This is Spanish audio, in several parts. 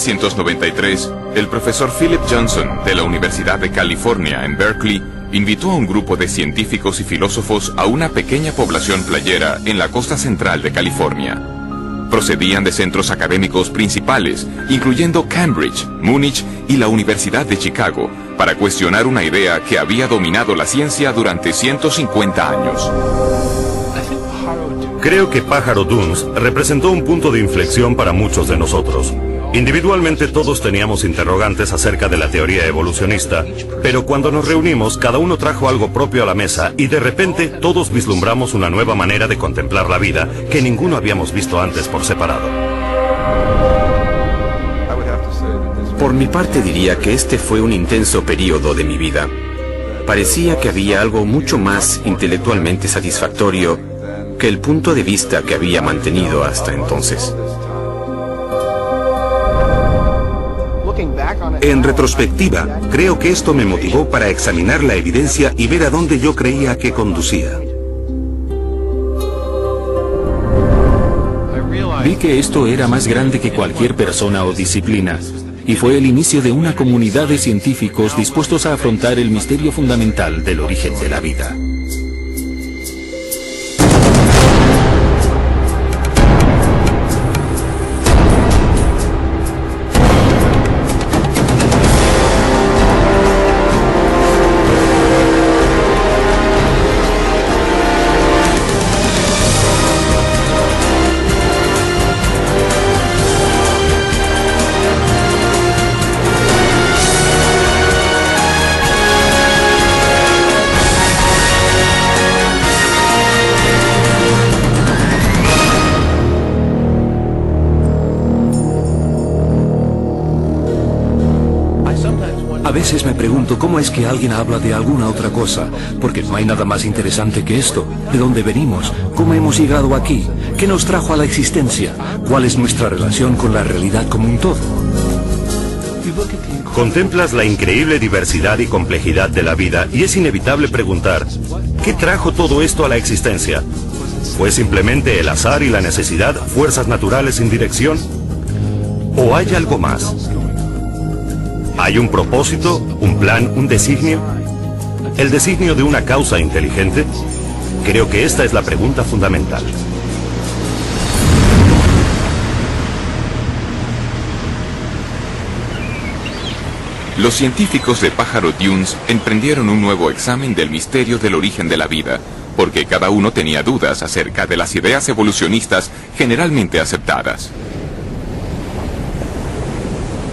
1993, el profesor Philip Johnson de la Universidad de California en Berkeley invitó a un grupo de científicos y filósofos a una pequeña población playera en la costa central de California. Procedían de centros académicos principales, incluyendo Cambridge, Múnich y la Universidad de Chicago, para cuestionar una idea que había dominado la ciencia durante 150 años. Creo que Pájaro Dunes representó un punto de inflexión para muchos de nosotros. Individualmente todos teníamos interrogantes acerca de la teoría evolucionista, pero cuando nos reunimos cada uno trajo algo propio a la mesa y de repente todos vislumbramos una nueva manera de contemplar la vida que ninguno habíamos visto antes por separado. Por mi parte diría que este fue un intenso periodo de mi vida. Parecía que había algo mucho más intelectualmente satisfactorio que el punto de vista que había mantenido hasta entonces. En retrospectiva, creo que esto me motivó para examinar la evidencia y ver a dónde yo creía que conducía. Vi que esto era más grande que cualquier persona o disciplina, y fue el inicio de una comunidad de científicos dispuestos a afrontar el misterio fundamental del origen de la vida. A veces me pregunto cómo es que alguien habla de alguna otra cosa, porque no hay nada más interesante que esto. ¿De dónde venimos? ¿Cómo hemos llegado aquí? ¿Qué nos trajo a la existencia? ¿Cuál es nuestra relación con la realidad como un todo? Contemplas la increíble diversidad y complejidad de la vida y es inevitable preguntar, ¿qué trajo todo esto a la existencia? ¿Fue simplemente el azar y la necesidad, fuerzas naturales sin dirección? ¿O hay algo más? ¿Hay un propósito, un plan, un designio? ¿El designio de una causa inteligente? Creo que esta es la pregunta fundamental. Los científicos de Pájaro Dunes emprendieron un nuevo examen del misterio del origen de la vida, porque cada uno tenía dudas acerca de las ideas evolucionistas generalmente aceptadas.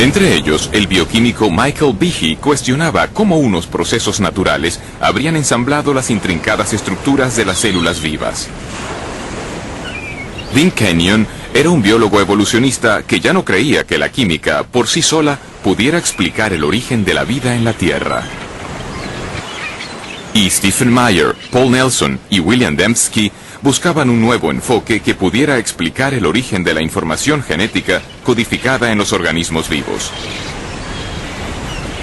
Entre ellos, el bioquímico Michael Behe cuestionaba cómo unos procesos naturales habrían ensamblado las intrincadas estructuras de las células vivas. Dean Kenyon era un biólogo evolucionista que ya no creía que la química, por sí sola, pudiera explicar el origen de la vida en la Tierra. Y Stephen Meyer, Paul Nelson y William Dembski buscaban un nuevo enfoque que pudiera explicar el origen de la información genética codificada en los organismos vivos.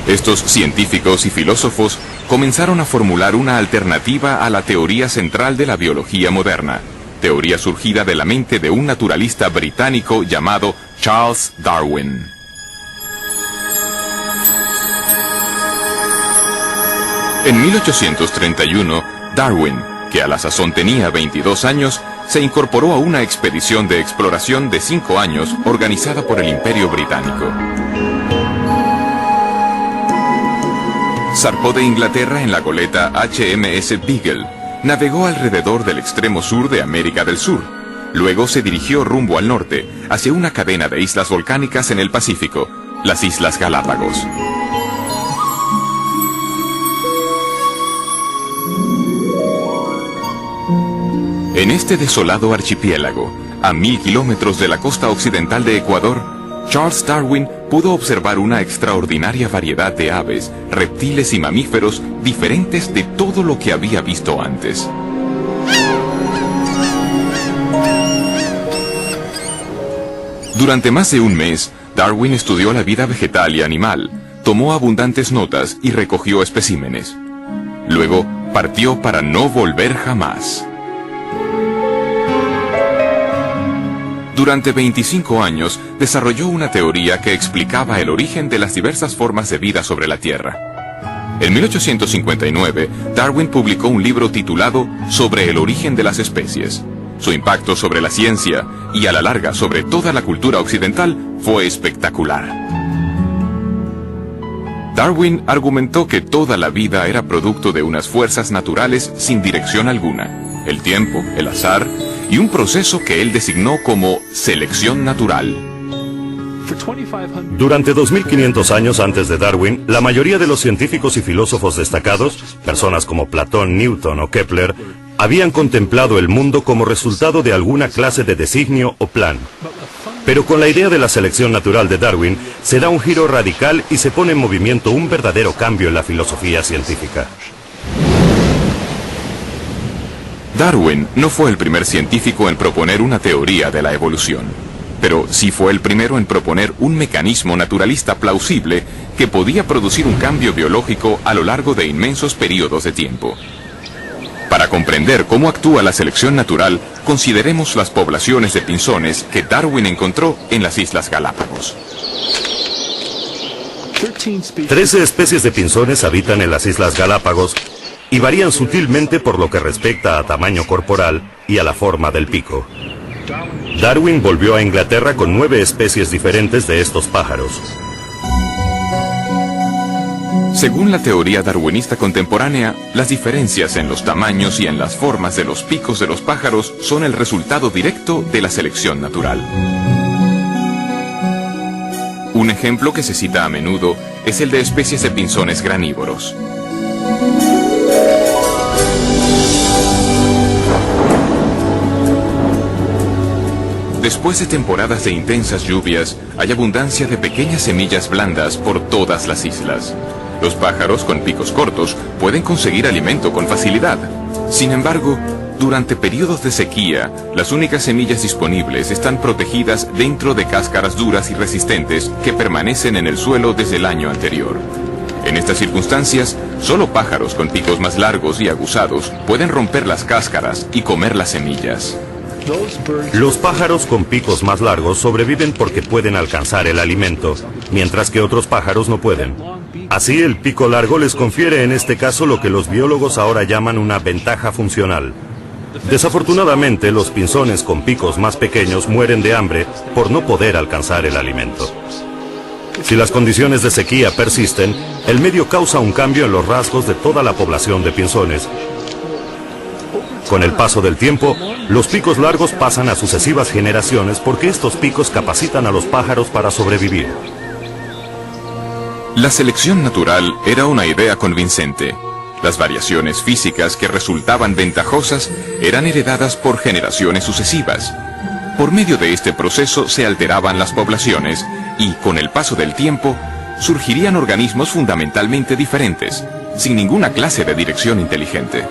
Estos científicos y filósofos comenzaron a formular una alternativa a la teoría central de la biología moderna, teoría surgida de la mente de un naturalista británico llamado Charles Darwin. En 1831, Darwin, que a la sazón tenía 22 años, se incorporó a una expedición de exploración de 5 años organizada por el Imperio Británico. Zarpó de Inglaterra en la goleta HMS Beagle, navegó alrededor del extremo sur de América del Sur, luego se dirigió rumbo al norte, hacia una cadena de islas volcánicas en el Pacífico, las Islas Galápagos. En este desolado archipiélago, a 1000 kilómetros de la costa occidental de Ecuador, Charles Darwin pudo observar una extraordinaria variedad de aves, reptiles y mamíferos diferentes de todo lo que había visto antes. Durante más de un mes, Darwin estudió la vida vegetal y animal, tomó abundantes notas y recogió especímenes. Luego, partió para no volver jamás. Durante 25 años desarrolló una teoría que explicaba el origen de las diversas formas de vida sobre la Tierra. En 1859, Darwin publicó un libro titulado Sobre el origen de las especies. Su impacto sobre la ciencia y a la larga sobre toda la cultura occidental fue espectacular. Darwin argumentó que toda la vida era producto de unas fuerzas naturales sin dirección alguna, el tiempo, el azar y un proceso que él designó como selección natural. Durante 2500 años antes de Darwin, la mayoría de los científicos y filósofos destacados, personas como Platón, Newton o Kepler, habían contemplado el mundo como resultado de alguna clase de designio o plan. Pero con la idea de la selección natural de Darwin, se da un giro radical y se pone en movimiento un verdadero cambio en la filosofía científica. Darwin no fue el primer científico en proponer una teoría de la evolución, pero sí fue el primero en proponer un mecanismo naturalista plausible que podía producir un cambio biológico a lo largo de inmensos periodos de tiempo. Para comprender cómo actúa la selección natural, consideremos las poblaciones de pinzones que Darwin encontró en las Islas Galápagos. 13 especies de pinzones habitan en las Islas Galápagos y varían sutilmente por lo que respecta a tamaño corporal y a la forma del pico. Darwin volvió a Inglaterra con 9 especies diferentes de estos pájaros. Según la teoría darwinista contemporánea, las diferencias en los tamaños y en las formas de los picos de los pájaros son el resultado directo de la selección natural. Un ejemplo que se cita a menudo es el de especies de pinzones granívoros. Después de temporadas de intensas lluvias, hay abundancia de pequeñas semillas blandas por todas las islas. Los pájaros con picos cortos pueden conseguir alimento con facilidad. Sin embargo, durante periodos de sequía, las únicas semillas disponibles están protegidas dentro de cáscaras duras y resistentes que permanecen en el suelo desde el año anterior. En estas circunstancias, solo pájaros con picos más largos y aguzados pueden romper las cáscaras y comer las semillas. Los pájaros con picos más largos sobreviven porque pueden alcanzar el alimento, mientras que otros pájaros no pueden. Así, el pico largo les confiere en este caso lo que los biólogos ahora llaman una ventaja funcional. Desafortunadamente, los pinzones con picos más pequeños mueren de hambre por no poder alcanzar el alimento. Si las condiciones de sequía persisten, el medio causa un cambio en los rasgos de toda la población de pinzones. Con el paso del tiempo, los picos largos pasan a sucesivas generaciones porque estos picos capacitan a los pájaros para sobrevivir. La selección natural era una idea convincente. Las variaciones físicas que resultaban ventajosas eran heredadas por generaciones sucesivas. Por medio de este proceso se alteraban las poblaciones y, con el paso del tiempo, surgirían organismos fundamentalmente diferentes, sin ninguna clase de dirección inteligente.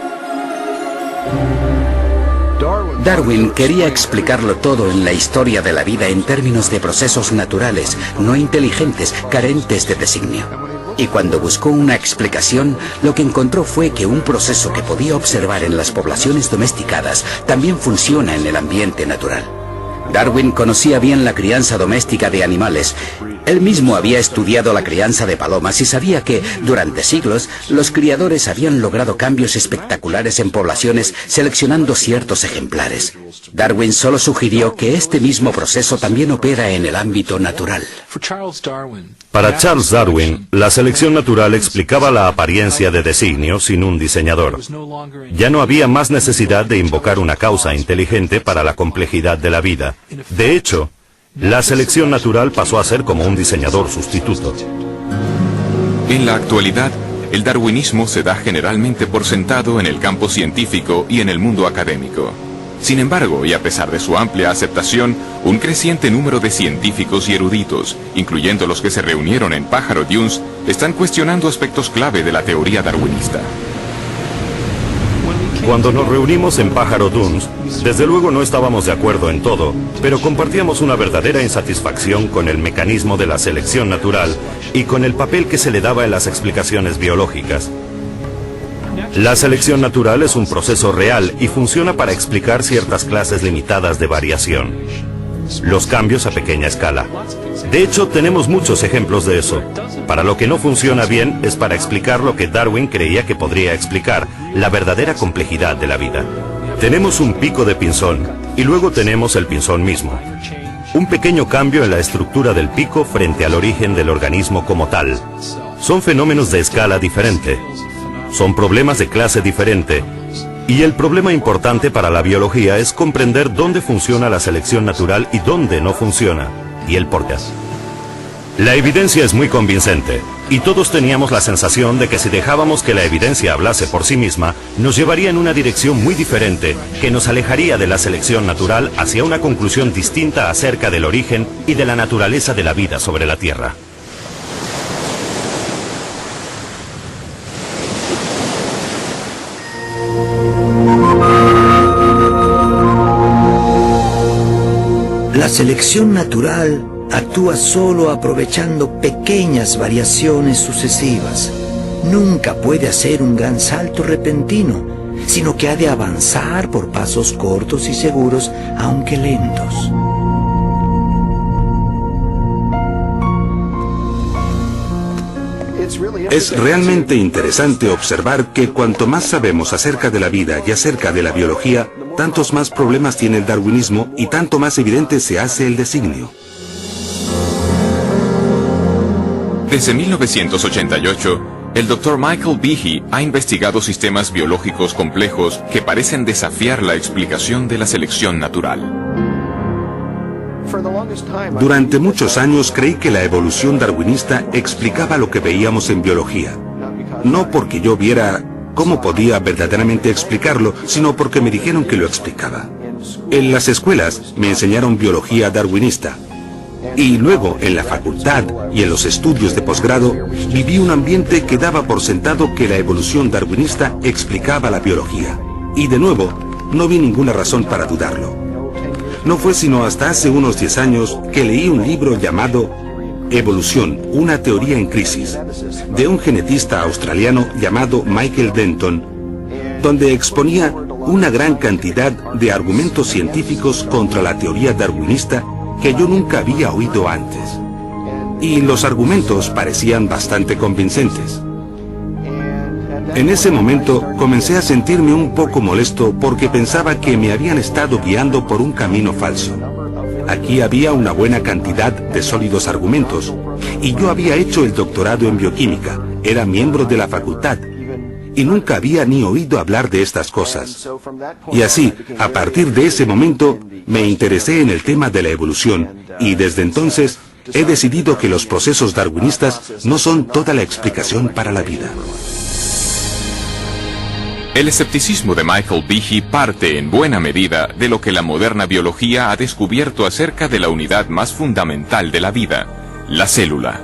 Darwin quería explicarlo todo en la historia de la vida en términos de procesos naturales, no inteligentes, carentes de designio. Y cuando buscó una explicación, lo que encontró fue que un proceso que podía observar en las poblaciones domesticadas también funciona en el ambiente natural. Darwin conocía bien la crianza doméstica de animales. Él mismo había estudiado la crianza de palomas y sabía que, durante siglos, los criadores habían logrado cambios espectaculares en poblaciones seleccionando ciertos ejemplares. Darwin solo sugirió que este mismo proceso también opera en el ámbito natural. Para Charles Darwin, la selección natural explicaba la apariencia de designio sin un diseñador. Ya no había más necesidad de invocar una causa inteligente para la complejidad de la vida. De hecho, la selección natural pasó a ser como un diseñador sustituto. En la actualidad, el darwinismo se da generalmente por sentado en el campo científico y en el mundo académico. Sin embargo, y a pesar de su amplia aceptación, un creciente número de científicos y eruditos, incluyendo los que se reunieron en Pájaro Dunes, están cuestionando aspectos clave de la teoría darwinista. Cuando nos reunimos en Pájaro Dunes, desde luego no estábamos de acuerdo en todo, pero compartíamos una verdadera insatisfacción con el mecanismo de la selección natural y con el papel que se le daba en las explicaciones biológicas. La selección natural es un proceso real y funciona para explicar ciertas clases limitadas de variación. los cambios a pequeña escala. De hecho, tenemos muchos ejemplos de eso. Para lo que no funciona bien es para explicar lo que Darwin creía que podría explicar, la verdadera complejidad de la vida. Tenemos un pico de pinzón, y luego tenemos el pinzón mismo. Un pequeño cambio en la estructura del pico frente al origen del organismo como tal. Son fenómenos de escala diferente. Son problemas de clase diferente. Y el problema importante para la biología es comprender dónde funciona la selección natural y dónde no funciona, y el por qué. La evidencia es muy convincente, y todos teníamos la sensación de que si dejábamos que la evidencia hablase por sí misma, nos llevaría en una dirección muy diferente, que nos alejaría de la selección natural hacia una conclusión distinta acerca del origen y de la naturaleza de la vida sobre la Tierra. La selección natural actúa solo aprovechando pequeñas variaciones sucesivas. Nunca puede hacer un gran salto repentino, sino que ha de avanzar por pasos cortos y seguros, aunque lentos. Es realmente interesante observar que cuanto más sabemos acerca de la vida y acerca de la biología, tantos más problemas tiene el darwinismo y tanto más evidente se hace el designio. Desde 1988, el Dr. Michael Behe ha investigado sistemas biológicos complejos que parecen desafiar la explicación de la selección natural. Durante muchos años creí que la evolución darwinista explicaba lo que veíamos en biología. No porque yo viera cómo podía verdaderamente explicarlo, sino porque me dijeron que lo explicaba. En las escuelas me enseñaron biología darwinista. Y luego, en la facultad y en los estudios de posgrado, viví un ambiente que daba por sentado que la evolución darwinista explicaba la biología. Y de nuevo, no vi ninguna razón para dudarlo. No fue sino hasta hace unos 10 años que leí un libro llamado Evolución, una teoría en crisis, de un genetista australiano llamado Michael Denton, donde exponía una gran cantidad de argumentos científicos contra la teoría darwinista que yo nunca había oído antes. Y los argumentos parecían bastante convincentes. En ese momento comencé a sentirme un poco molesto porque pensaba que me habían estado guiando por un camino falso. Aquí había una buena cantidad de sólidos argumentos, y yo había hecho el doctorado en bioquímica, era miembro de la facultad, y nunca había ni oído hablar de estas cosas. Y así, a partir de ese momento, me interesé en el tema de la evolución, y desde entonces he decidido que los procesos darwinistas no son toda la explicación para la vida. El escepticismo de Michael Behe parte en buena medida de lo que la moderna biología ha descubierto acerca de la unidad más fundamental de la vida, la célula.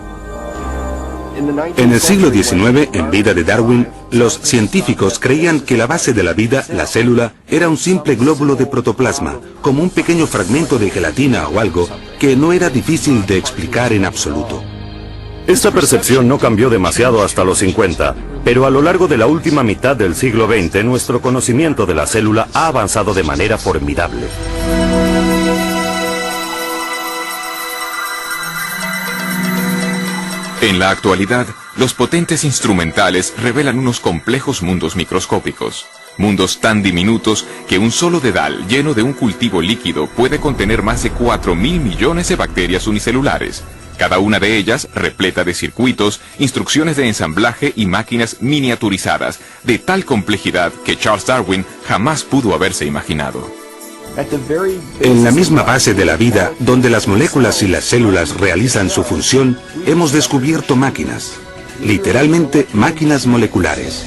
En el siglo XIX, en vida de Darwin, los científicos creían que la base de la vida, la célula, era un simple glóbulo de protoplasma, como un pequeño fragmento de gelatina o algo que no era difícil de explicar en absoluto. Esta percepción no cambió demasiado hasta los 50, pero a lo largo de la última mitad del siglo XX, nuestro conocimiento de la célula ha avanzado de manera formidable. En la actualidad, los potentes instrumentales revelan unos complejos mundos microscópicos. Mundos tan diminutos que un solo dedal lleno de un cultivo líquido puede contener más de 4.000 millones de bacterias unicelulares. Cada una de ellas repleta de circuitos, instrucciones de ensamblaje y máquinas miniaturizadas, de tal complejidad que Charles Darwin jamás pudo haberse imaginado. En la misma base de la vida, donde las moléculas y las células realizan su función, hemos descubierto máquinas, literalmente máquinas moleculares.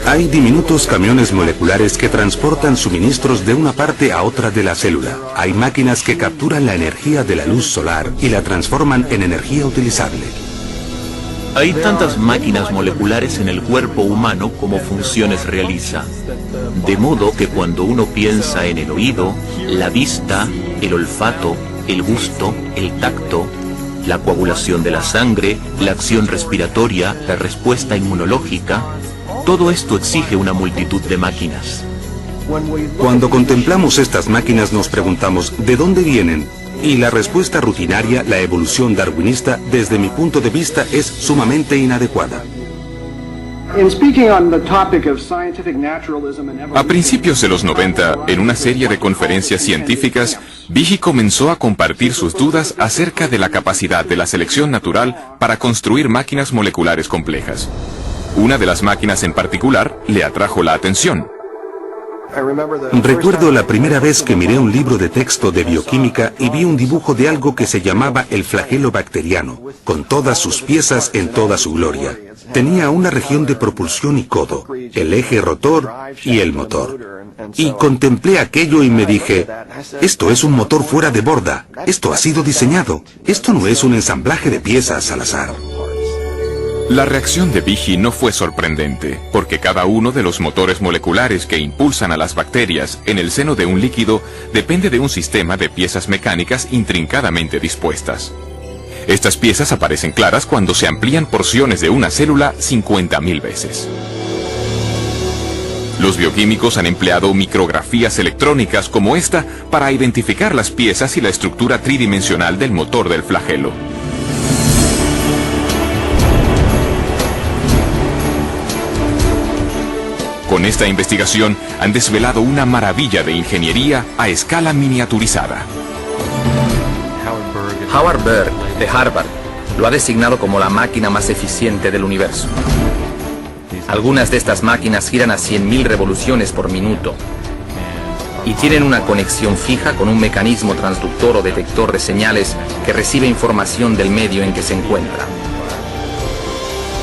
Hay diminutos camiones moleculares que transportan suministros de una parte a otra de la célula. Hay máquinas que capturan la energía de la luz solar y la transforman en energía utilizable. Hay tantas máquinas moleculares en el cuerpo humano como funciones realiza. De modo que cuando uno piensa en el oído, la vista, el olfato, el gusto, el tacto, la coagulación de la sangre, la acción respiratoria, la respuesta inmunológica, todo esto exige una multitud de máquinas. Cuando contemplamos estas máquinas nos preguntamos ¿de dónde vienen? Y la respuesta rutinaria, la evolución darwinista, desde mi punto de vista, es sumamente inadecuada. A principios de los 90, en una serie de conferencias científicas, Behe comenzó a compartir sus dudas acerca de la capacidad de la selección natural para construir máquinas moleculares complejas. Una de las máquinas en particular le atrajo la atención. Recuerdo la primera vez que miré un libro de texto de bioquímica y vi un dibujo de algo que se llamaba el flagelo bacteriano, con todas sus piezas en toda su gloria. Tenía una región de propulsión y codo, el eje rotor y el motor. Y contemplé aquello y me dije, esto es un motor fuera de borda, esto ha sido diseñado, esto no es un ensamblaje de piezas al azar. La reacción de Behe no fue sorprendente, porque cada uno de los motores moleculares que impulsan a las bacterias en el seno de un líquido depende de un sistema de piezas mecánicas intrincadamente dispuestas. Estas piezas aparecen claras cuando se amplían porciones de una célula 50.000 veces. Los bioquímicos han empleado micrografías electrónicas como esta para identificar las piezas y la estructura tridimensional del motor del flagelo. Con esta investigación han desvelado una maravilla de ingeniería a escala miniaturizada. Howard Berg, de Harvard, lo ha designado como la máquina más eficiente del universo. Algunas de estas máquinas giran a 100.000 revoluciones por minuto y tienen una conexión fija con un mecanismo transductor o detector de señales que recibe información del medio en que se encuentra.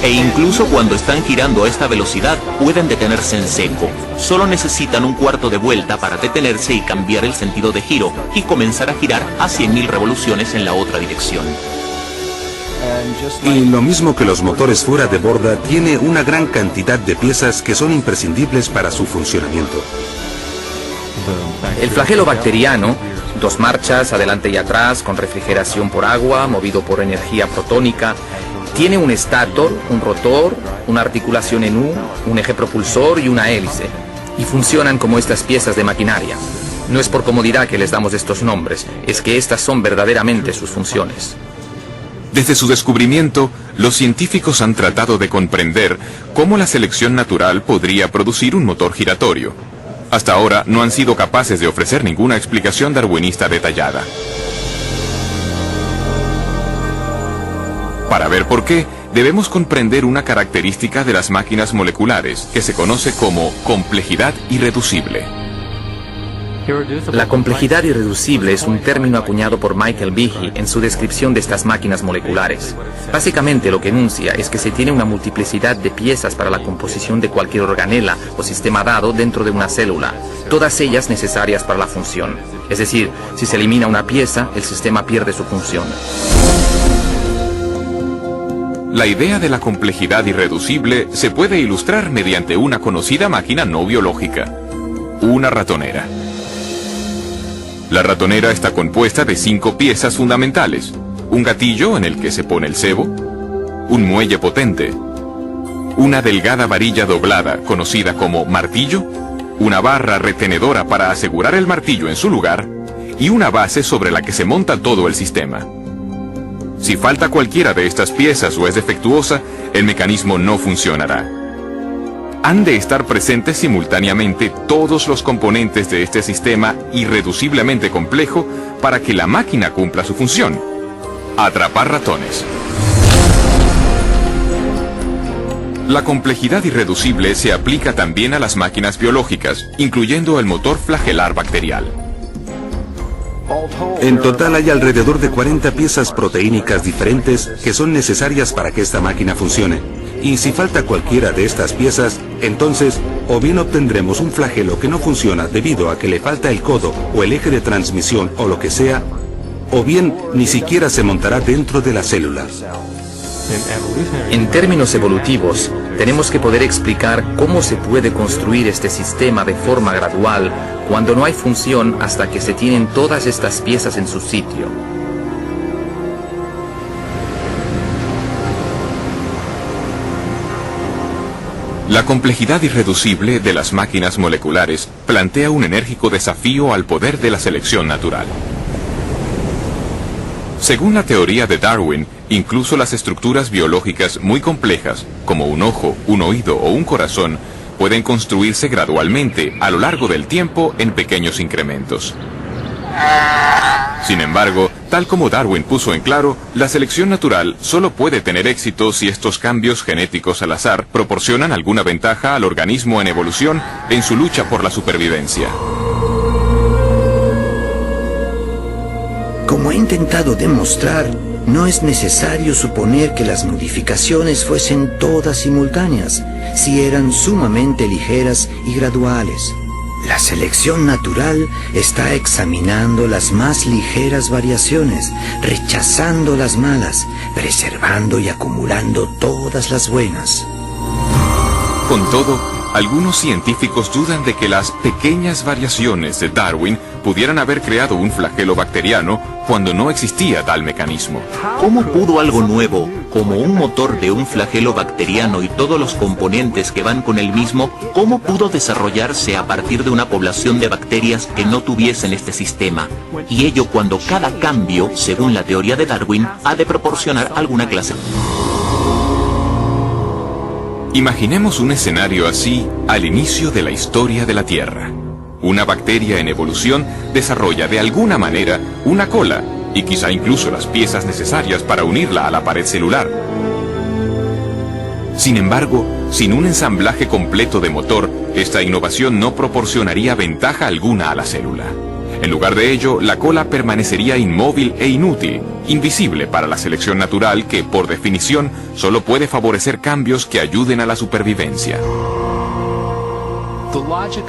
E incluso cuando están girando a esta velocidad, pueden detenerse en seco. Solo necesitan un cuarto de vuelta para detenerse y cambiar el sentido de giro y comenzar a girar a 100.000 revoluciones en la otra dirección. Y lo mismo que los motores fuera de borda, tiene una gran cantidad de piezas que son imprescindibles para su funcionamiento. El flagelo bacteriano, 2 marchas, adelante y atrás, con refrigeración por agua, movido por energía protónica, tiene un estator, un rotor, una articulación en U, un eje propulsor y una hélice, y funcionan como estas piezas de maquinaria. No es por comodidad que les damos estos nombres, es que estas son verdaderamente sus funciones. Desde su descubrimiento, los científicos han tratado de comprender cómo la selección natural podría producir un motor giratorio. Hasta ahora no han sido capaces de ofrecer ninguna explicación darwinista detallada. Para ver por qué, debemos comprender una característica de las máquinas moleculares que se conoce como complejidad irreducible. La complejidad irreducible es un término acuñado por Michael Behe en su descripción de estas máquinas moleculares. Básicamente lo que enuncia es que se tiene una multiplicidad de piezas para la composición de cualquier organela o sistema dado dentro de una célula, todas ellas necesarias para la función. Es decir, si se elimina una pieza, el sistema pierde su función. La idea de la complejidad irreducible se puede ilustrar mediante una conocida máquina no biológica, una ratonera. La ratonera está compuesta de 5 piezas fundamentales: un gatillo en el que se pone el cebo, un muelle potente, una delgada varilla doblada conocida como martillo, una barra retenedora para asegurar el martillo en su lugar y una base sobre la que se monta todo el sistema. Si falta cualquiera de estas piezas o es defectuosa, el mecanismo no funcionará. Han de estar presentes simultáneamente todos los componentes de este sistema irreduciblemente complejo para que la máquina cumpla su función: atrapar ratones. La complejidad irreducible se aplica también a las máquinas biológicas, incluyendo el motor flagelar bacterial. En total hay alrededor de 40 piezas proteínicas diferentes que son necesarias para que esta máquina funcione. Y si falta cualquiera de estas piezas, entonces o bien obtendremos un flagelo que no funciona debido a que le falta el codo o el eje de transmisión o lo que sea, o bien ni siquiera se montará dentro de la célula. En términos evolutivos, tenemos que poder explicar cómo se puede construir este sistema de forma gradual cuando no hay función hasta que se tienen todas estas piezas en su sitio. La complejidad irreducible de las máquinas moleculares plantea un enérgico desafío al poder de la selección natural. Según la teoría de Darwin, incluso las estructuras biológicas muy complejas, como un ojo, un oído o un corazón, pueden construirse gradualmente a lo largo del tiempo en pequeños incrementos. Sin embargo, tal como Darwin puso en claro, la selección natural solo puede tener éxito si estos cambios genéticos al azar proporcionan alguna ventaja al organismo en evolución en su lucha por la supervivencia. Como he intentado demostrar, no es necesario suponer que las modificaciones fuesen todas simultáneas, si eran sumamente ligeras y graduales. La selección natural está examinando las más ligeras variaciones, rechazando las malas, preservando y acumulando todas las buenas. Con todo, algunos científicos dudan de que las pequeñas variaciones de Darwin pudieran haber creado un flagelo bacteriano cuando no existía tal mecanismo. ¿Cómo pudo algo nuevo, como un motor de un flagelo bacteriano y todos los componentes que van con el mismo, cómo pudo desarrollarse a partir de una población de bacterias que no tuviesen este sistema? Y ello cuando cada cambio, según la teoría de Darwin, ha de proporcionar alguna clase. Imaginemos un escenario así al inicio de la historia de la Tierra. Una bacteria en evolución desarrolla de alguna manera una cola y quizá incluso las piezas necesarias para unirla a la pared celular. Sin embargo, sin un ensamblaje completo de motor, esta innovación no proporcionaría ventaja alguna a la célula. En lugar de ello, la cola permanecería inmóvil e inútil, invisible para la selección natural que, por definición, solo puede favorecer cambios que ayuden a la supervivencia.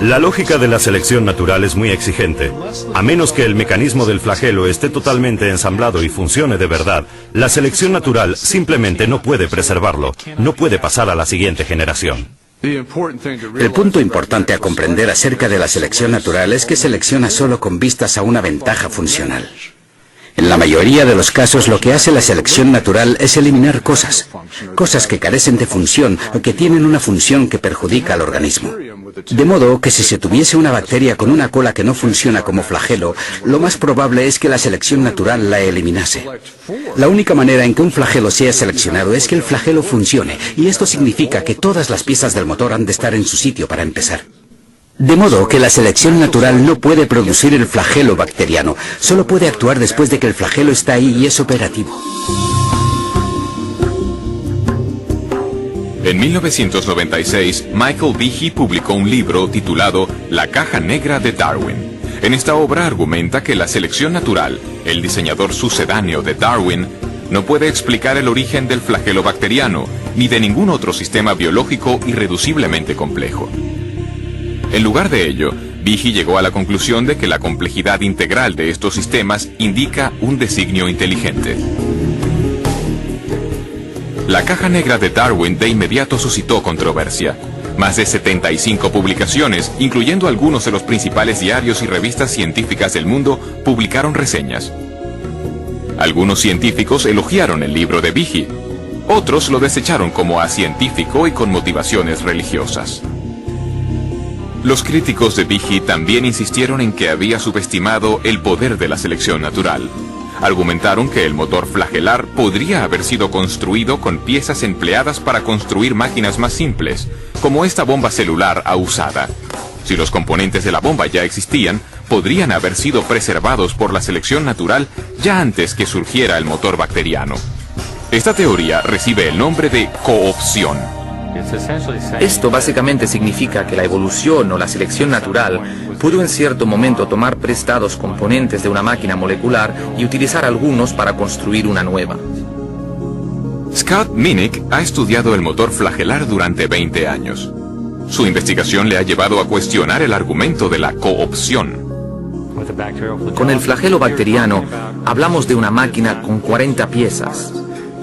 La lógica de la selección natural es muy exigente. A menos que el mecanismo del flagelo esté totalmente ensamblado y funcione de verdad, la selección natural simplemente no puede preservarlo, no puede pasar a la siguiente generación. El punto importante a comprender acerca de la selección natural es que selecciona solo con vistas a una ventaja funcional. En la mayoría de los casos lo que hace la selección natural es eliminar cosas que carecen de función o que tienen una función que perjudica al organismo. De modo que si se tuviese una bacteria con una cola que no funciona como flagelo, lo más probable es que la selección natural la eliminase. La única manera en que un flagelo sea seleccionado es que el flagelo funcione, y esto significa que todas las piezas del motor han de estar en su sitio para empezar. De modo que la selección natural no puede producir el flagelo bacteriano, solo puede actuar después de que el flagelo está ahí y es operativo. En 1996, Michael Behe publicó un libro titulado La caja negra de Darwin. En esta obra argumenta que la selección natural, el diseñador sucedáneo de Darwin, no puede explicar el origen del flagelo bacteriano, ni de ningún otro sistema biológico irreduciblemente complejo. En lugar de ello, Behe llegó a la conclusión de que la complejidad integral de estos sistemas indica un designio inteligente. La caja negra de Darwin de inmediato suscitó controversia. Más de 75 publicaciones, incluyendo algunos de los principales diarios y revistas científicas del mundo, publicaron reseñas. Algunos científicos elogiaron el libro de Behe. Otros lo desecharon como acientífico y con motivaciones religiosas. Los críticos de Behe también insistieron en que había subestimado el poder de la selección natural. Argumentaron que el motor flagelar podría haber sido construido con piezas empleadas para construir máquinas más simples, como esta bomba celular usada. Si los componentes de la bomba ya existían, podrían haber sido preservados por la selección natural ya antes que surgiera el motor bacteriano. Esta teoría recibe el nombre de coopción. Esto básicamente significa que la evolución o la selección natural pudo en cierto momento tomar prestados componentes de una máquina molecular y utilizar algunos para construir una nueva. Scott Minnick ha estudiado el motor flagelar durante 20 años. Su investigación le ha llevado a cuestionar el argumento de la coopción. Con el flagelo bacteriano, hablamos de una máquina con 40 piezas.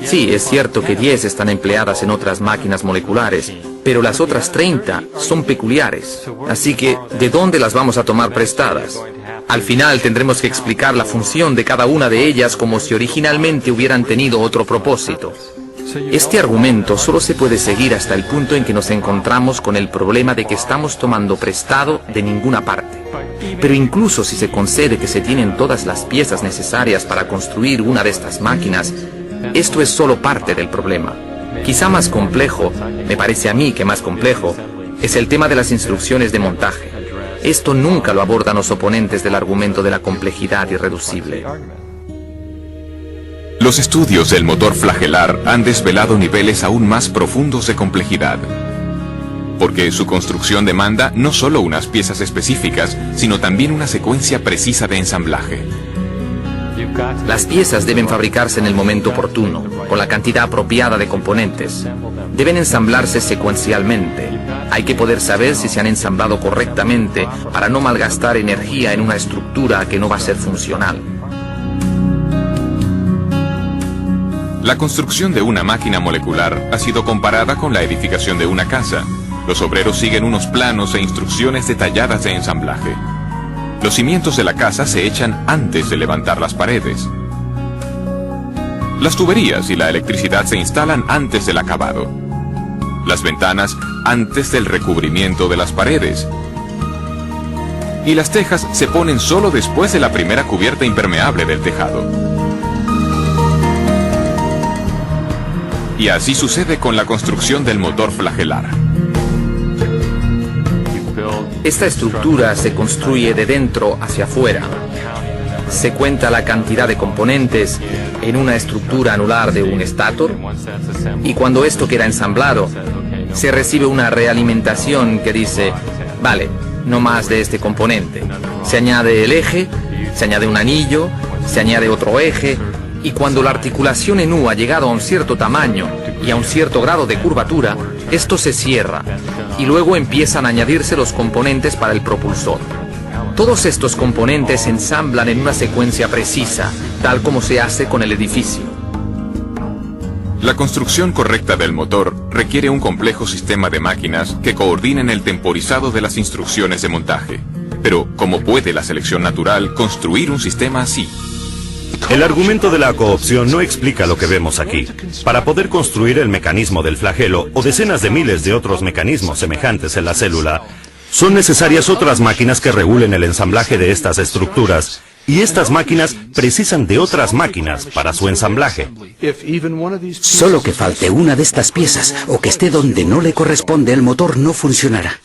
Sí, es cierto que 10 están empleadas en otras máquinas moleculares, pero las otras 30 son peculiares. Así que, ¿de dónde las vamos a tomar prestadas? Al final tendremos que explicar la función de cada una de ellas como si originalmente hubieran tenido otro propósito. Este argumento solo se puede seguir hasta el punto en que nos encontramos con el problema de que estamos tomando prestado de ninguna parte. Pero incluso si se concede que se tienen todas las piezas necesarias para construir una de estas máquinas, esto es solo parte del problema. Quizá más complejo, me parece a mí que más complejo, es el tema de las instrucciones de montaje. Esto nunca lo abordan los oponentes del argumento de la complejidad irreducible. Los estudios del motor flagelar han desvelado niveles aún más profundos de complejidad, porque su construcción demanda no solo unas piezas específicas, sino también una secuencia precisa de ensamblaje. Las piezas deben fabricarse en el momento oportuno, con la cantidad apropiada de componentes. Deben ensamblarse secuencialmente. Hay que poder saber si se han ensamblado correctamente para no malgastar energía en una estructura que no va a ser funcional. La construcción de una máquina molecular ha sido comparada con la edificación de una casa. Los obreros siguen unos planos e instrucciones detalladas de ensamblaje. Los cimientos de la casa se echan antes de levantar las paredes. Las tuberías y la electricidad se instalan antes del acabado. Las ventanas antes del recubrimiento de las paredes. Y las tejas se ponen solo después de la primera cubierta impermeable del tejado. Y así sucede con la construcción del motor flagelar. Esta estructura se construye de dentro hacia afuera. Se cuenta la cantidad de componentes en una estructura anular de un estator, y cuando esto queda ensamblado, se recibe una realimentación que dice, vale, no más de este componente. Se añade el eje, se añade un anillo, se añade otro eje, y cuando la articulación en U ha llegado a un cierto tamaño y a un cierto grado de curvatura, esto se cierra, y luego empiezan a añadirse los componentes para el propulsor. Todos estos componentes se ensamblan en una secuencia precisa, tal como se hace con el edificio. La construcción correcta del motor requiere un complejo sistema de máquinas que coordinen el temporizado de las instrucciones de montaje. Pero, ¿cómo puede la selección natural construir un sistema así? El argumento de la coopción no explica lo que vemos aquí. Para poder construir el mecanismo del flagelo o decenas de miles de otros mecanismos semejantes en la célula, son necesarias otras máquinas que regulen el ensamblaje de estas estructuras, y estas máquinas precisan de otras máquinas para su ensamblaje. Solo que falte una de estas piezas o que esté donde no le corresponde, el motor no funcionará.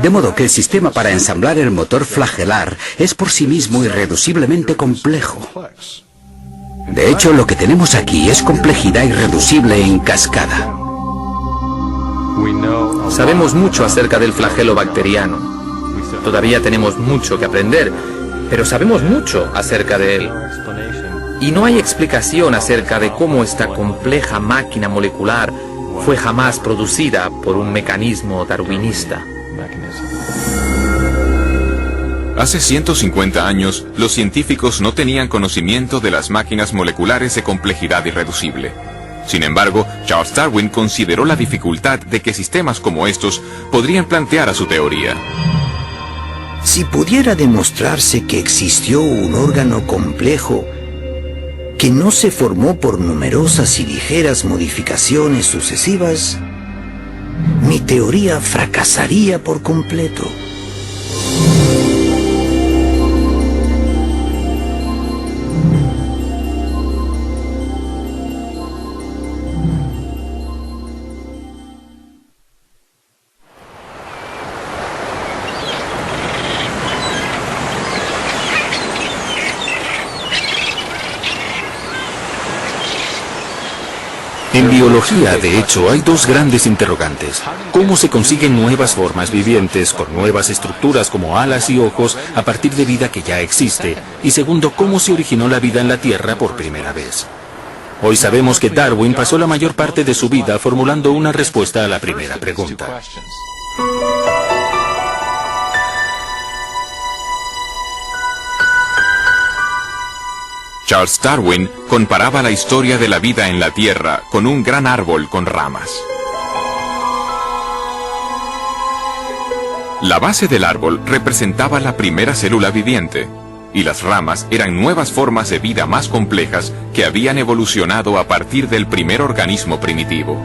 De modo que el sistema para ensamblar el motor flagelar es por sí mismo irreduciblemente complejo. De hecho, lo que tenemos aquí es complejidad irreducible en cascada. Sabemos mucho acerca del flagelo bacteriano. Todavía tenemos mucho que aprender, pero sabemos mucho acerca de él. Y no hay explicación acerca de cómo esta compleja máquina molecular fue jamás producida por un mecanismo darwinista. Hace 150 años, los científicos no tenían conocimiento de las máquinas moleculares de complejidad irreducible. Sin embargo, Charles Darwin consideró la dificultad de que sistemas como estos podrían plantear a su teoría. Si pudiera demostrarse que existió un órgano complejo que no se formó por numerosas y ligeras modificaciones sucesivas, mi teoría fracasaría por completo. En biología, de hecho, hay dos grandes interrogantes. ¿Cómo se consiguen nuevas formas vivientes con nuevas estructuras como alas y ojos a partir de vida que ya existe? Y segundo, ¿cómo se originó la vida en la Tierra por primera vez? Hoy sabemos que Darwin pasó la mayor parte de su vida formulando una respuesta a la primera pregunta. Charles Darwin comparaba la historia de la vida en la Tierra con un gran árbol con ramas. La base del árbol representaba la primera célula viviente. y las ramas eran nuevas formas de vida más complejas que habían evolucionado a partir del primer organismo primitivo.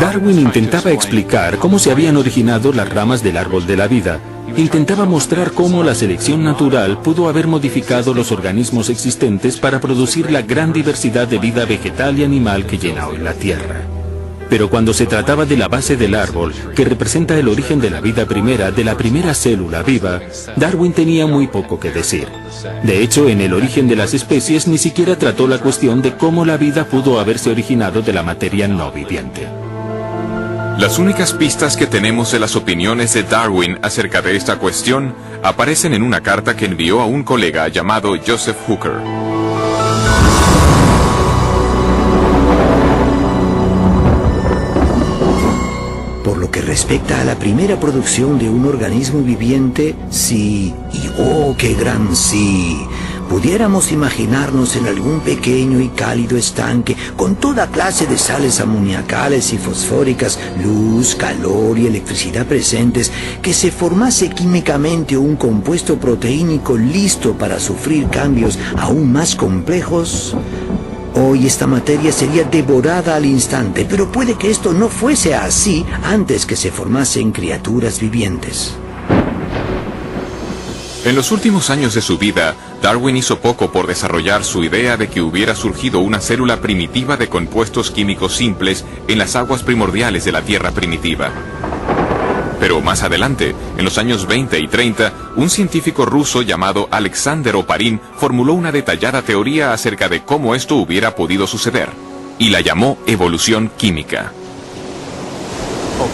Darwin intentaba explicar cómo se habían originado las ramas del árbol de la vida. Intentaba mostrar cómo la selección natural pudo haber modificado los organismos existentes para producir la gran diversidad de vida vegetal y animal que llena hoy la Tierra. Pero cuando se trataba de la base del árbol, que representa el origen de la vida primera, de la primera célula viva, Darwin tenía muy poco que decir. De hecho, en el origen de las especies ni siquiera trató la cuestión de cómo la vida pudo haberse originado de la materia no viviente. Las únicas pistas que tenemos de las opiniones de Darwin acerca de esta cuestión aparecen en una carta que envió a un colega llamado Joseph Hooker. Por lo que respecta a la primera producción de un organismo viviente, sí, y oh, qué gran sí, pudiéramos imaginarnos en algún pequeño y cálido estanque con toda clase de sales amoniacales y fosfóricas, luz, calor y electricidad presentes, que se formase químicamente un compuesto proteínico listo para sufrir cambios aún más complejos. Hoy esta materia sería devorada al instante, pero puede que esto no fuese así antes que se formasen criaturas vivientes. En los últimos años de su vida, Darwin hizo poco por desarrollar su idea de que hubiera surgido una célula primitiva de compuestos químicos simples en las aguas primordiales de la Tierra primitiva. Pero más adelante, en los años 20 y 30, un científico ruso llamado Alexander Oparin formuló una detallada teoría acerca de cómo esto hubiera podido suceder, y la llamó evolución química.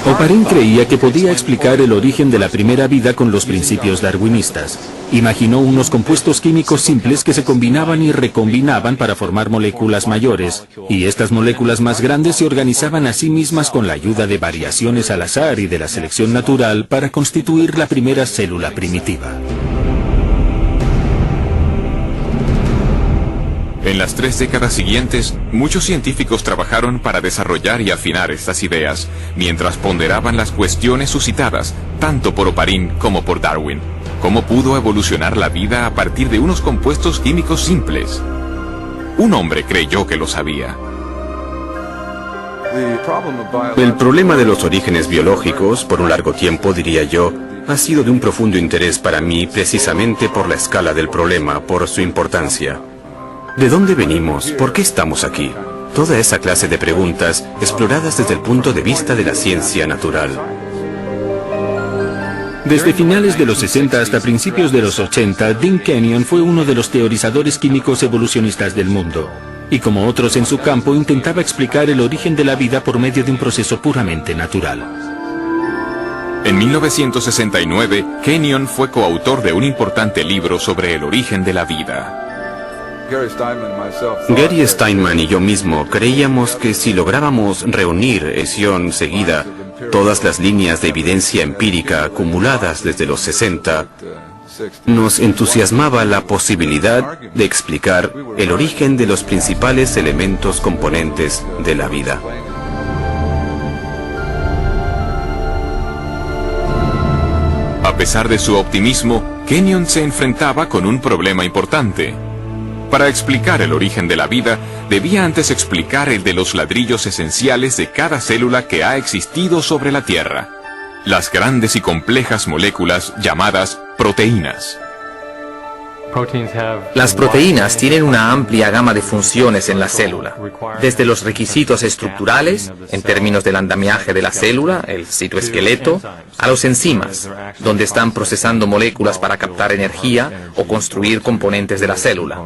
Oparin creía que podía explicar el origen de la primera vida con los principios darwinistas. Imaginó unos compuestos químicos simples que se combinaban y recombinaban para formar moléculas mayores, y estas moléculas más grandes se organizaban a sí mismas con la ayuda de variaciones al azar y de la selección natural para constituir la primera célula primitiva. En las 3 décadas siguientes, muchos científicos trabajaron para desarrollar y afinar estas ideas, mientras ponderaban las cuestiones suscitadas, tanto por Oparin como por Darwin. ¿Cómo pudo evolucionar la vida a partir de unos compuestos químicos simples? Un hombre creyó que lo sabía. El problema de los orígenes biológicos, por un largo tiempo diría yo, ha sido de un profundo interés para mí precisamente por la escala del problema, por su importancia. ¿De dónde venimos? ¿Por qué estamos aquí? Toda esa clase de preguntas exploradas desde el punto de vista de la ciencia natural. Desde finales de los 60 hasta principios de los 80, Dean Kenyon fue uno de los teorizadores químicos evolucionistas del mundo. Y como otros en su campo, intentaba explicar el origen de la vida por medio de un proceso puramente natural. En 1969, Kenyon fue coautor de un importante libro sobre el origen de la vida. Gary Steinman y yo mismo creíamos que si lográbamos reunir edición seguida todas las líneas de evidencia empírica acumuladas desde los 60, nos entusiasmaba la posibilidad de explicar el origen de los principales elementos componentes de la vida. A pesar de su optimismo, Kenyon se enfrentaba con un problema importante. Para explicar el origen de la vida, debía antes explicar el de los ladrillos esenciales de cada célula que ha existido sobre la Tierra. Las grandes y complejas moléculas llamadas proteínas. Las proteínas tienen una amplia gama de funciones en la célula, desde los requisitos estructurales, en términos del andamiaje de la célula, el citoesqueleto, a los enzimas, donde están procesando moléculas para captar energía o construir componentes de la célula.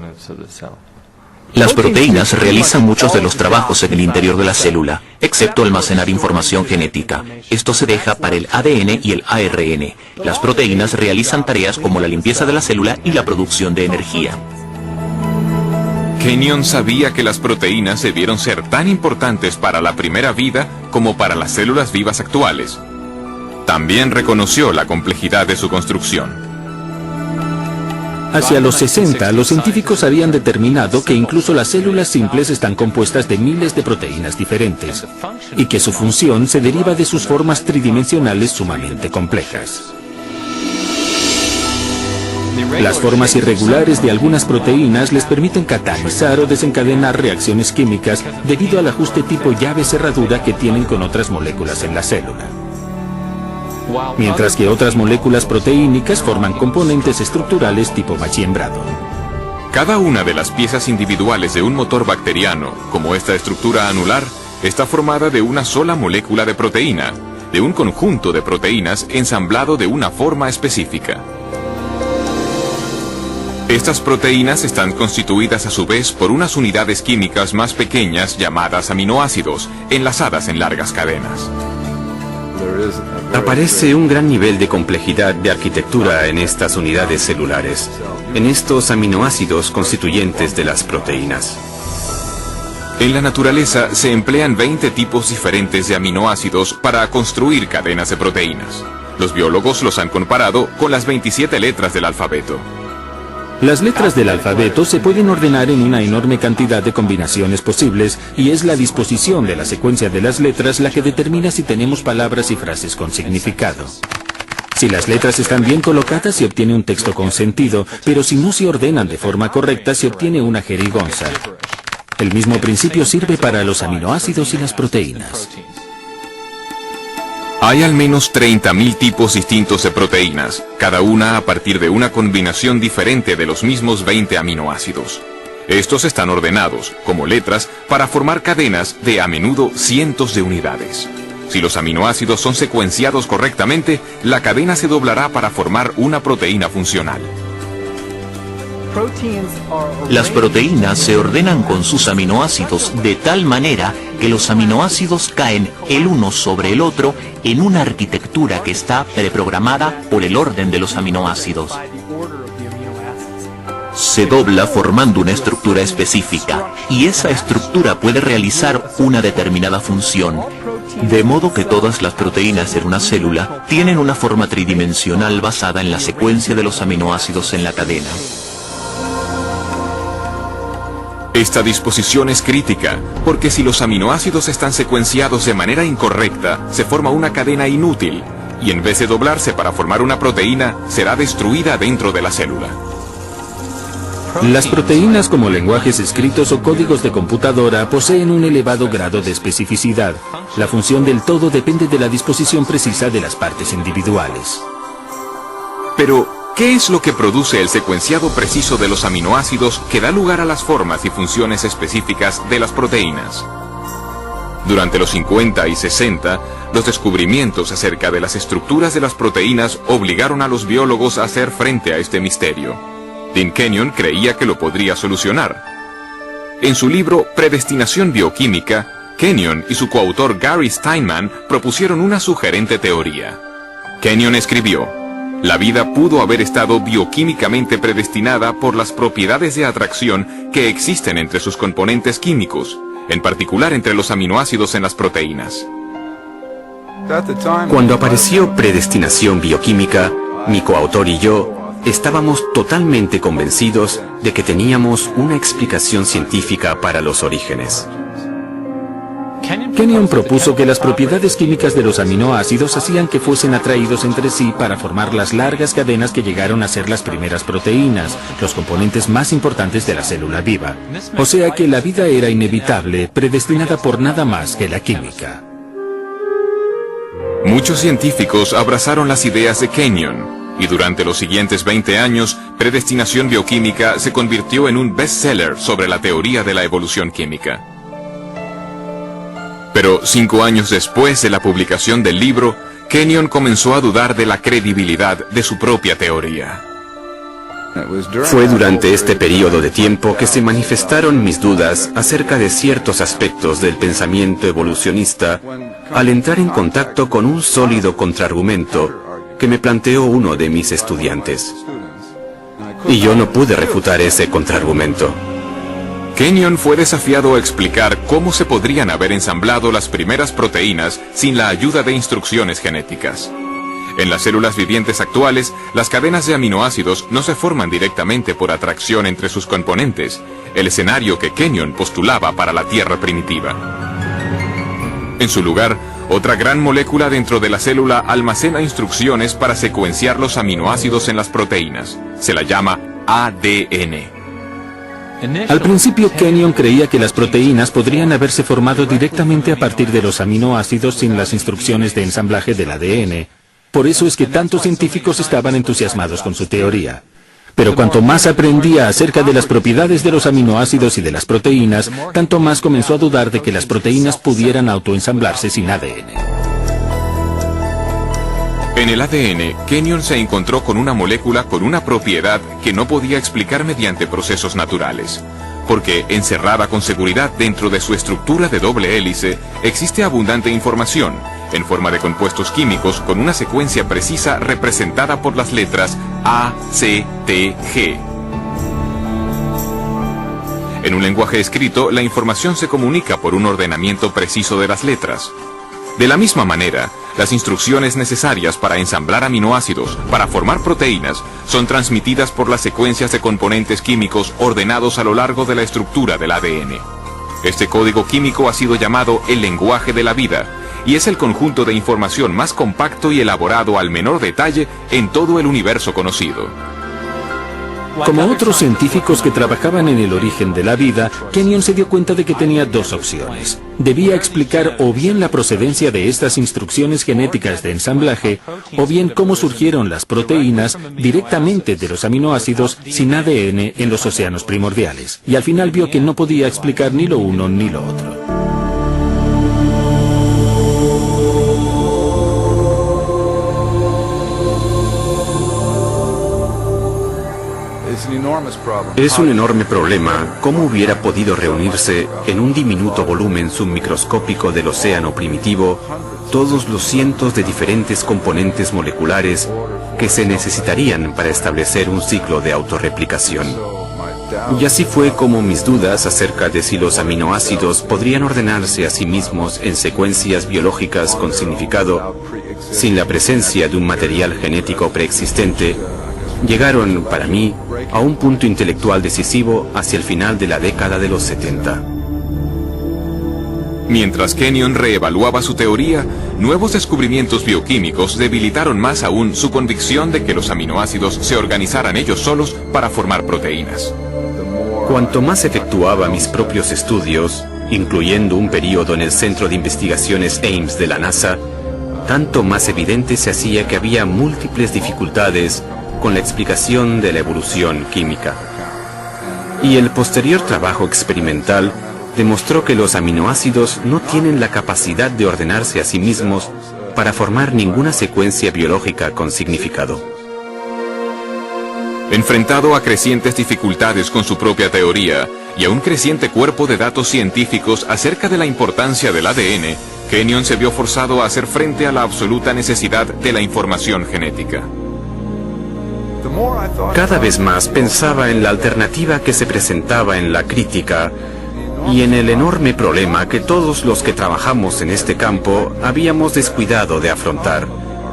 Las proteínas realizan muchos de los trabajos en el interior de la célula, excepto almacenar información genética. Esto se deja para el ADN y el ARN. Las proteínas realizan tareas como la limpieza de la célula y la producción de energía. Kenyon sabía que las proteínas debieron ser tan importantes para la primera vida como para las células vivas actuales. También reconoció la complejidad de su construcción. Hacia los 60, los científicos habían determinado que incluso las células simples están compuestas de miles de proteínas diferentes, y que su función se deriva de sus formas tridimensionales sumamente complejas. Las formas irregulares de algunas proteínas les permiten catalizar o desencadenar reacciones químicas debido al ajuste tipo llave-cerradura que tienen con otras moléculas en la célula. Mientras que otras moléculas proteínicas forman componentes estructurales tipo machiembrado. Cada una de las piezas individuales de un motor bacteriano, como esta estructura anular, está formada de una sola molécula de proteína, de un conjunto de proteínas ensamblado de una forma específica. Estas proteínas están constituidas a su vez por unas unidades químicas más pequeñas llamadas aminoácidos, enlazadas en largas cadenas. Aparece un gran nivel de complejidad de arquitectura en estas unidades celulares, en estos aminoácidos constituyentes de las proteínas. En la naturaleza se emplean 20 tipos diferentes de aminoácidos para construir cadenas de proteínas. Los biólogos los han comparado con las 27 letras del alfabeto. Las letras del alfabeto se pueden ordenar en una enorme cantidad de combinaciones posibles y es la disposición de la secuencia de las letras la que determina si tenemos palabras y frases con significado. Si las letras están bien colocadas se obtiene un texto con sentido, pero si no se ordenan de forma correcta se obtiene una jerigonza. El mismo principio sirve para los aminoácidos y las proteínas. Hay al menos 30.000 tipos distintos de proteínas, cada una a partir de una combinación diferente de los mismos 20 aminoácidos. Estos están ordenados, como letras, para formar cadenas de a menudo cientos de unidades. Si los aminoácidos son secuenciados correctamente, la cadena se doblará para formar una proteína funcional. Las proteínas se ordenan con sus aminoácidos de tal manera que los aminoácidos caen el uno sobre el otro en una arquitectura que está preprogramada por el orden de los aminoácidos. Se dobla formando una estructura específica y esa estructura puede realizar una determinada función. De modo que todas las proteínas en una célula tienen una forma tridimensional basada en la secuencia de los aminoácidos en la cadena. Esta disposición es crítica, porque si los aminoácidos están secuenciados de manera incorrecta, se forma una cadena inútil, y en vez de doblarse para formar una proteína, será destruida dentro de la célula. Las proteínas como lenguajes escritos o códigos de computadora poseen un elevado grado de especificidad. La función del todo depende de la disposición precisa de las partes individuales. Pero, ¿qué es lo que produce el secuenciado preciso de los aminoácidos que da lugar a las formas y funciones específicas de las proteínas? Durante los 50 y 60, los descubrimientos acerca de las estructuras de las proteínas obligaron a los biólogos a hacer frente a este misterio. Dean Kenyon creía que lo podría solucionar. En su libro Predestinación bioquímica, Kenyon y su coautor Gary Steinman propusieron una sugerente teoría. Kenyon escribió: la vida pudo haber estado bioquímicamente predestinada por las propiedades de atracción que existen entre sus componentes químicos, en particular entre los aminoácidos en las proteínas. Cuando apareció Predestinación bioquímica, mi coautor y yo estábamos totalmente convencidos de que teníamos una explicación científica para los orígenes. Kenyon propuso que las propiedades químicas de los aminoácidos hacían que fuesen atraídos entre sí para formar las largas cadenas que llegaron a ser las primeras proteínas, los componentes más importantes de la célula viva. O sea que la vida era inevitable, predestinada por nada más que la química. Muchos científicos abrazaron las ideas de Kenyon, y durante los siguientes 20 años, Predestinación bioquímica se convirtió en un bestseller sobre la teoría de la evolución química. Pero 5 años después de la publicación del libro, Kenyon comenzó a dudar de la credibilidad de su propia teoría. Fue durante este periodo de tiempo que se manifestaron mis dudas acerca de ciertos aspectos del pensamiento evolucionista al entrar en contacto con un sólido contraargumento que me planteó uno de mis estudiantes. Y yo no pude refutar ese contraargumento. Kenyon fue desafiado a explicar cómo se podrían haber ensamblado las primeras proteínas sin la ayuda de instrucciones genéticas. En las células vivientes actuales, las cadenas de aminoácidos no se forman directamente por atracción entre sus componentes, el escenario que Kenyon postulaba para la Tierra primitiva. En su lugar, Otra gran molécula dentro de la célula almacena instrucciones para secuenciar los aminoácidos en las proteínas. Se la llama ADN. Al principio, Kenyon creía que las proteínas podrían haberse formado directamente a partir de los aminoácidos sin las instrucciones de ensamblaje del ADN. Por eso es que tantos científicos estaban entusiasmados con su teoría. Pero cuanto más aprendía acerca de las propiedades de los aminoácidos y de las proteínas, tanto más comenzó a dudar de que las proteínas pudieran autoensamblarse sin ADN. En el ADN, Kenyon se encontró con una molécula con una propiedad que no podía explicar mediante procesos naturales. Porque, encerrada con seguridad dentro de su estructura de doble hélice, existe abundante información, en forma de compuestos químicos con una secuencia precisa representada por las letras A, C, T, G. En un lenguaje escrito, la información se comunica por un ordenamiento preciso de las letras. De la misma manera, las instrucciones necesarias para ensamblar aminoácidos, para formar proteínas, son transmitidas por las secuencias de componentes químicos ordenados a lo largo de la estructura del ADN. Este código químico ha sido llamado el lenguaje de la vida, y es el conjunto de información más compacto y elaborado al menor detalle en todo el universo conocido. Como otros científicos que trabajaban en el origen de la vida, Kenyon se dio cuenta de que tenía dos opciones. Debía explicar o bien la procedencia de estas instrucciones genéticas de ensamblaje, o bien cómo surgieron las proteínas directamente de los aminoácidos sin ADN en los océanos primordiales. Y al final vio que no podía explicar ni lo uno ni lo otro. Es un enorme problema cómo hubiera podido reunirse en un diminuto volumen submicroscópico del océano primitivo todos los cientos de diferentes componentes moleculares que se necesitarían para establecer un ciclo de autorreplicación. Y así fue como mis dudas acerca de si los aminoácidos podrían ordenarse a sí mismos en secuencias biológicas con significado, sin la presencia de un material genético preexistente, llegaron, para mí, a un punto intelectual decisivo hacia el final de la década de los 70. Mientras Kenyon reevaluaba su teoría, nuevos descubrimientos bioquímicos debilitaron más aún su convicción de que los aminoácidos se organizaran ellos solos para formar proteínas. Cuanto más efectuaba mis propios estudios, incluyendo un periodo en el Centro de Investigaciones Ames de la NASA, tanto más evidente se hacía que había múltiples dificultades con la explicación de la evolución química. Y el posterior trabajo experimental demostró que los aminoácidos no tienen la capacidad de ordenarse a sí mismos para formar ninguna secuencia biológica con significado. Enfrentado a crecientes dificultades con su propia teoría y a un creciente cuerpo de datos científicos acerca de la importancia del ADN, Kenyon se vio forzado a hacer frente a la absoluta necesidad de la información genética. Cada vez más pensaba en la alternativa que se presentaba en la crítica y en el enorme problema que todos los que trabajamos en este campo habíamos descuidado de afrontar,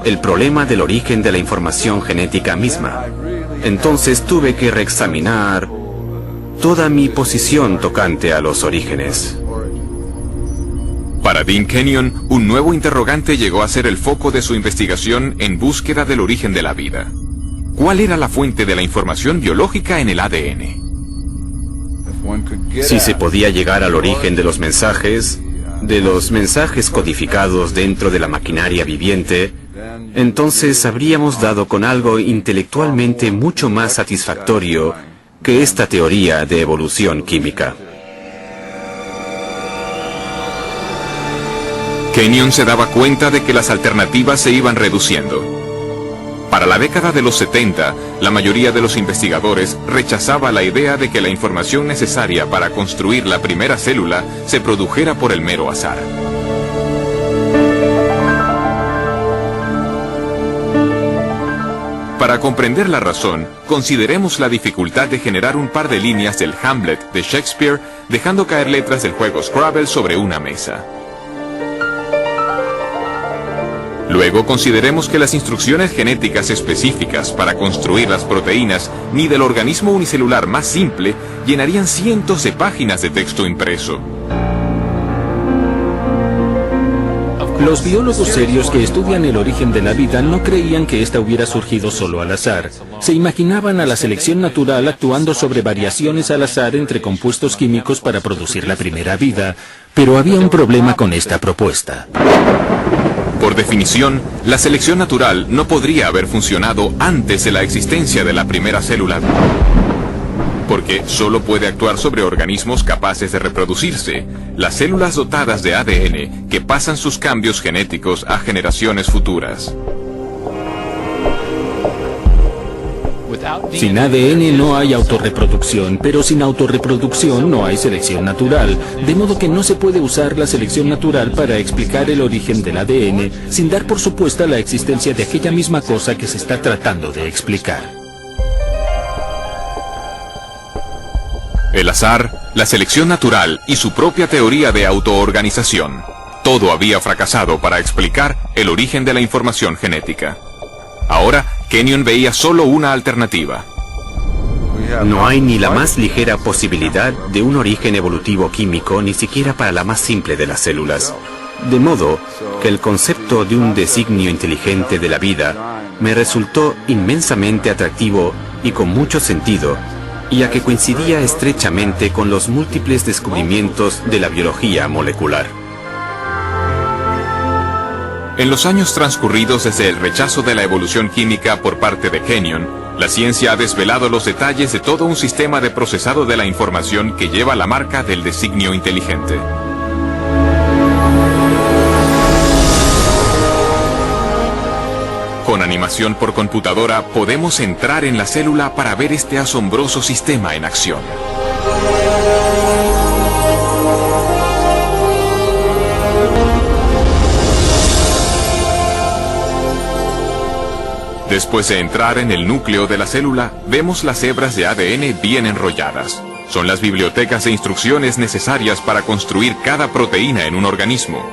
el problema del origen de la información genética misma. Entonces tuve que reexaminar toda mi posición tocante a los orígenes. Para Dean Kenyon, un nuevo interrogante llegó a ser el foco de su investigación en búsqueda del origen de la vida. ¿Cuál era la fuente de la información biológica en el ADN? Si se podía llegar al origen de los mensajes codificados dentro de la maquinaria viviente, entonces habríamos dado con algo intelectualmente mucho más satisfactorio que esta teoría de evolución química. Kenyon se daba cuenta de que las alternativas se iban reduciendo. Para la década de los 70, la mayoría de los investigadores rechazaba la idea de que la información necesaria para construir la primera célula se produjera por el mero azar. Para comprender la razón, consideremos la dificultad de generar un par de líneas del Hamlet de Shakespeare dejando caer letras del juego Scrabble sobre una mesa. Luego consideremos que las instrucciones genéticas específicas para construir las proteínas ni del organismo unicelular más simple llenarían cientos de páginas de texto impreso. Los biólogos serios que estudian el origen de la vida no creían que ésta hubiera surgido solo al azar. Se imaginaban a la selección natural actuando sobre variaciones al azar entre compuestos químicos para producir la primera vida, pero había un problema con esta propuesta. Por definición, la selección natural no podría haber funcionado antes de la existencia de la primera célula, porque solo puede actuar sobre organismos capaces de reproducirse, las células dotadas de ADN que pasan sus cambios genéticos a generaciones futuras. Sin ADN no hay autorreproducción, pero sin autorreproducción no hay selección natural, de modo que no se puede usar la selección natural para explicar el origen del ADN sin dar por supuesta la existencia de aquella misma cosa que se está tratando de explicar. El azar, la selección natural y su propia teoría de autoorganización. Todo había fracasado para explicar el origen de la información genética. Ahora, Kenyon veía solo una alternativa. No hay ni la más ligera posibilidad de un origen evolutivo químico, ni siquiera para la más simple de las células. De modo que el concepto de un designio inteligente de la vida me resultó inmensamente atractivo y con mucho sentido, ya que coincidía estrechamente con los múltiples descubrimientos de la biología molecular. En los años transcurridos desde el rechazo de la evolución química por parte de Kenyon, la ciencia ha desvelado los detalles de todo un sistema de procesado de la información que lleva la marca del designio inteligente. Con animación por computadora podemos entrar en la célula para ver este asombroso sistema en acción. Después de entrar en el núcleo de la célula, vemos las hebras de ADN bien enrolladas. Son las bibliotecas de instrucciones necesarias para construir cada proteína en un organismo.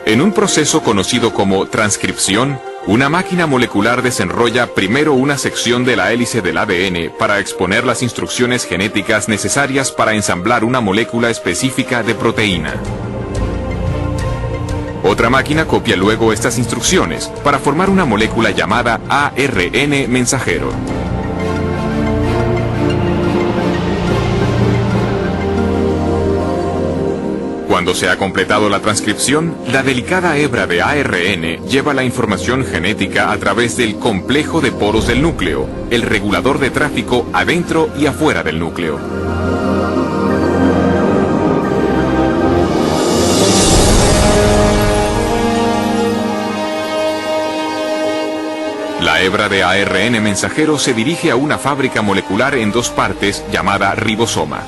En un proceso conocido como transcripción, una máquina molecular desenrolla primero una sección de la hélice del ADN para exponer las instrucciones genéticas necesarias para ensamblar una molécula específica de proteína. Otra máquina copia luego estas instrucciones para formar una molécula llamada ARN mensajero. Cuando se ha completado la transcripción, la delicada hebra de ARN lleva la información genética a través del complejo de poros del núcleo, el regulador de tráfico adentro y afuera del núcleo. La hebra de ARN mensajero se dirige a una fábrica molecular en dos partes llamada ribosoma.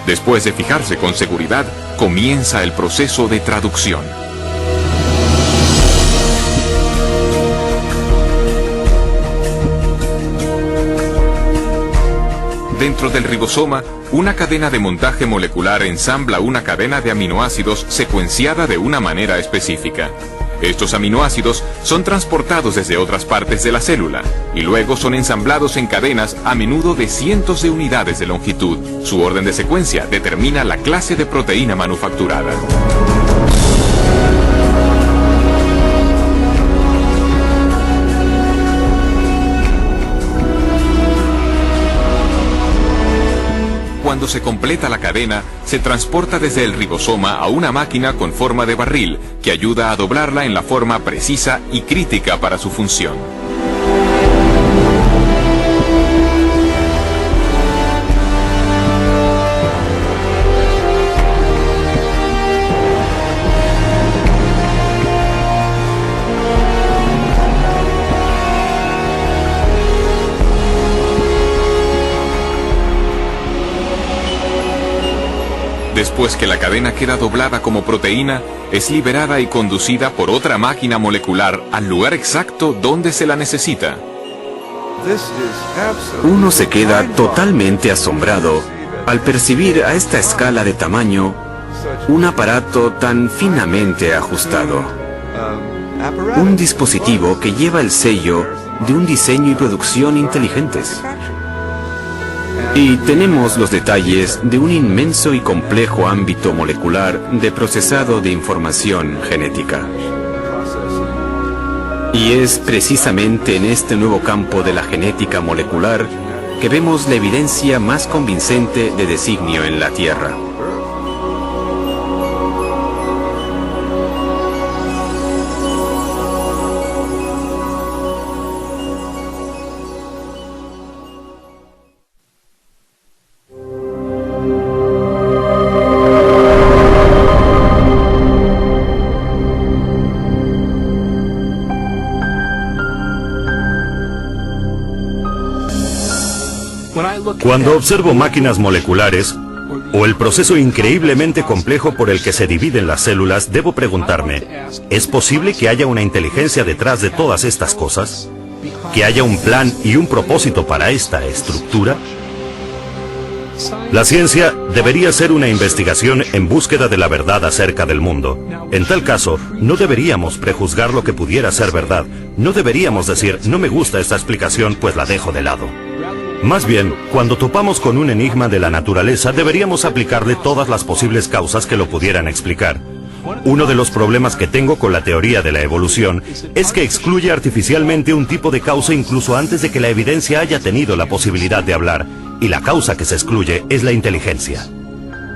Después de fijarse con seguridad, comienza el proceso de traducción. Dentro del ribosoma, una cadena de montaje molecular ensambla una cadena de aminoácidos secuenciada de una manera específica. Estos aminoácidos son transportados desde otras partes de la célula y luego son ensamblados en cadenas a menudo de cientos de unidades de longitud. Su orden de secuencia determina la clase de proteína manufacturada. Cuando se completa la cadena, se transporta desde el ribosoma a una máquina con forma de barril que ayuda a doblarla en la forma precisa y crítica para su función. Después que la cadena queda doblada como proteína, es liberada y conducida por otra máquina molecular al lugar exacto donde se la necesita. Uno se queda totalmente asombrado al percibir a esta escala de tamaño un aparato tan finamente ajustado. Un dispositivo que lleva el sello de un diseño y producción inteligentes. Y tenemos los detalles de un inmenso y complejo ámbito molecular de procesado de información genética. Y es precisamente en este nuevo campo de la genética molecular que vemos la evidencia más convincente de designio en la Tierra. Cuando observo máquinas moleculares, o el proceso increíblemente complejo por el que se dividen las células, debo preguntarme, ¿es posible que haya una inteligencia detrás de todas estas cosas? ¿Que haya un plan y un propósito para esta estructura? La ciencia debería ser una investigación en búsqueda de la verdad acerca del mundo. En tal caso, no deberíamos prejuzgar lo que pudiera ser verdad. No deberíamos decir, no me gusta esta explicación, pues la dejo de lado. Más bien, cuando topamos con un enigma de la naturaleza, deberíamos aplicarle todas las posibles causas que lo pudieran explicar. Uno de los problemas que tengo con la teoría de la evolución es que excluye artificialmente un tipo de causa incluso antes de que la evidencia haya tenido la posibilidad de hablar, y la causa que se excluye es la inteligencia.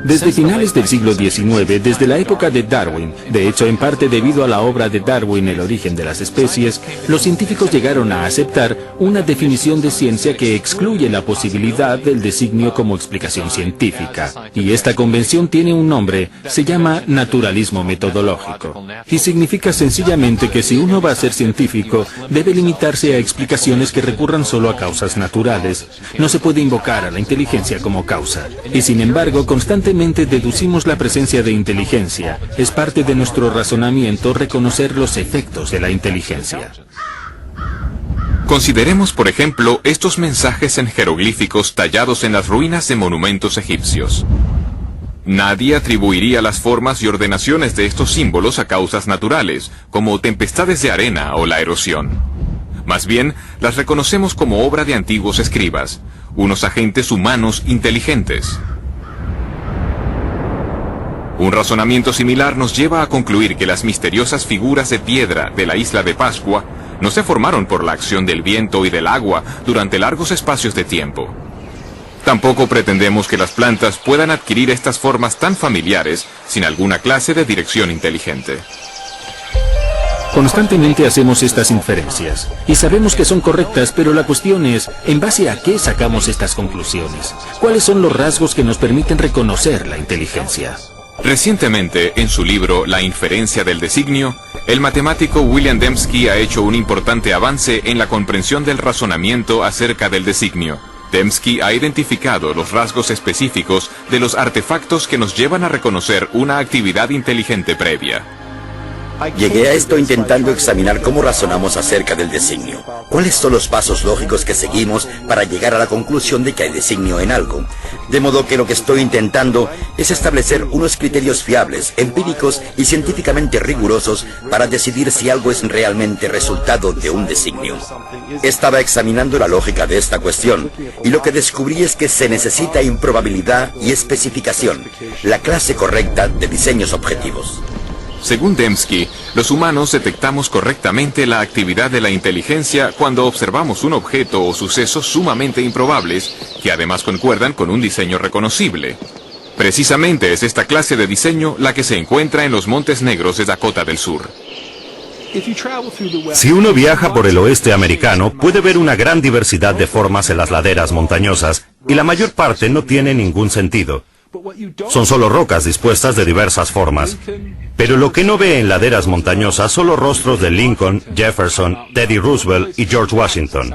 Desde finales del siglo XIX, desde la época de Darwin, de hecho en parte debido a la obra de Darwin, El origen de las especies, los científicos llegaron a aceptar una definición de ciencia que excluye la posibilidad del designio como explicación científica. Y esta convención tiene un nombre, se llama naturalismo metodológico. Y significa sencillamente que si uno va a ser científico, debe limitarse a explicaciones que recurran solo a causas naturales. No se puede invocar a la inteligencia como causa. Y sin embargo, constantemente deducimos la presencia de inteligencia. Es parte de nuestro razonamiento reconocer los efectos de la inteligencia. Consideremos, por ejemplo, estos mensajes en jeroglíficos tallados en las ruinas de monumentos egipcios. Nadie atribuiría las formas y ordenaciones de estos símbolos a causas naturales, como tempestades de arena o la erosión. Más bien, las reconocemos como obra de antiguos escribas, unos agentes humanos inteligentes. Un razonamiento similar nos lleva a concluir que las misteriosas figuras de piedra de la isla de Pascua no se formaron por la acción del viento y del agua durante largos espacios de tiempo. Tampoco pretendemos que las plantas puedan adquirir estas formas tan familiares sin alguna clase de dirección inteligente. Constantemente hacemos estas inferencias, y sabemos que son correctas, pero la cuestión es, ¿en base a qué sacamos estas conclusiones? ¿Cuáles son los rasgos que nos permiten reconocer la inteligencia? Recientemente, en su libro La inferencia del designio, el matemático William Dembski ha hecho un importante avance en la comprensión del razonamiento acerca del designio. Dembski ha identificado los rasgos específicos de los artefactos que nos llevan a reconocer una actividad inteligente previa. Llegué a esto intentando examinar cómo razonamos acerca del designio. ¿Cuáles son los pasos lógicos que seguimos para llegar a la conclusión de que hay designio en algo? De modo que lo que estoy intentando es establecer unos criterios fiables, empíricos y científicamente rigurosos para decidir si algo es realmente resultado de un designio. Estaba examinando la lógica de esta cuestión, y lo que descubrí es que se necesita improbabilidad y especificación, la clase correcta de diseños objetivos. Según Dembski, los humanos detectamos correctamente la actividad de la inteligencia cuando observamos un objeto o sucesos sumamente improbables, que además concuerdan con un diseño reconocible. Precisamente es esta clase de diseño la que se encuentra en los Montes Negros de Dakota del Sur. Si uno viaja por el oeste americano, puede ver una gran diversidad de formas en las laderas montañosas, y la mayor parte no tiene ningún sentido. Son solo rocas dispuestas de diversas formas. Pero lo que no ve en laderas montañosas son los rostros de Lincoln, Jefferson, Teddy Roosevelt y George Washington.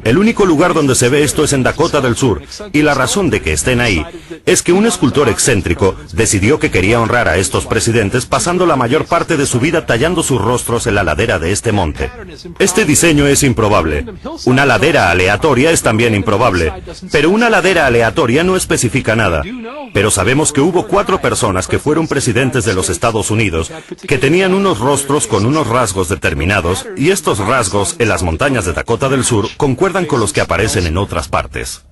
El único lugar donde se ve esto es en Dakota del Sur, y la razón de que estén ahí es que un escultor excéntrico decidió que quería honrar a estos presidentes pasando la mayor parte de su vida tallando sus rostros en la ladera de este monte. Este diseño es improbable. Una ladera aleatoria es también improbable, pero una ladera aleatoria no especifica nada. Pero sabemos que hubo 4 personas que fueron presidentes de los Estados Unidos que tenían unos rostros con unos rasgos determinados, y estos rasgos en las montañas de Dakota del Sur concuerdan con los que aparecen en otras partes.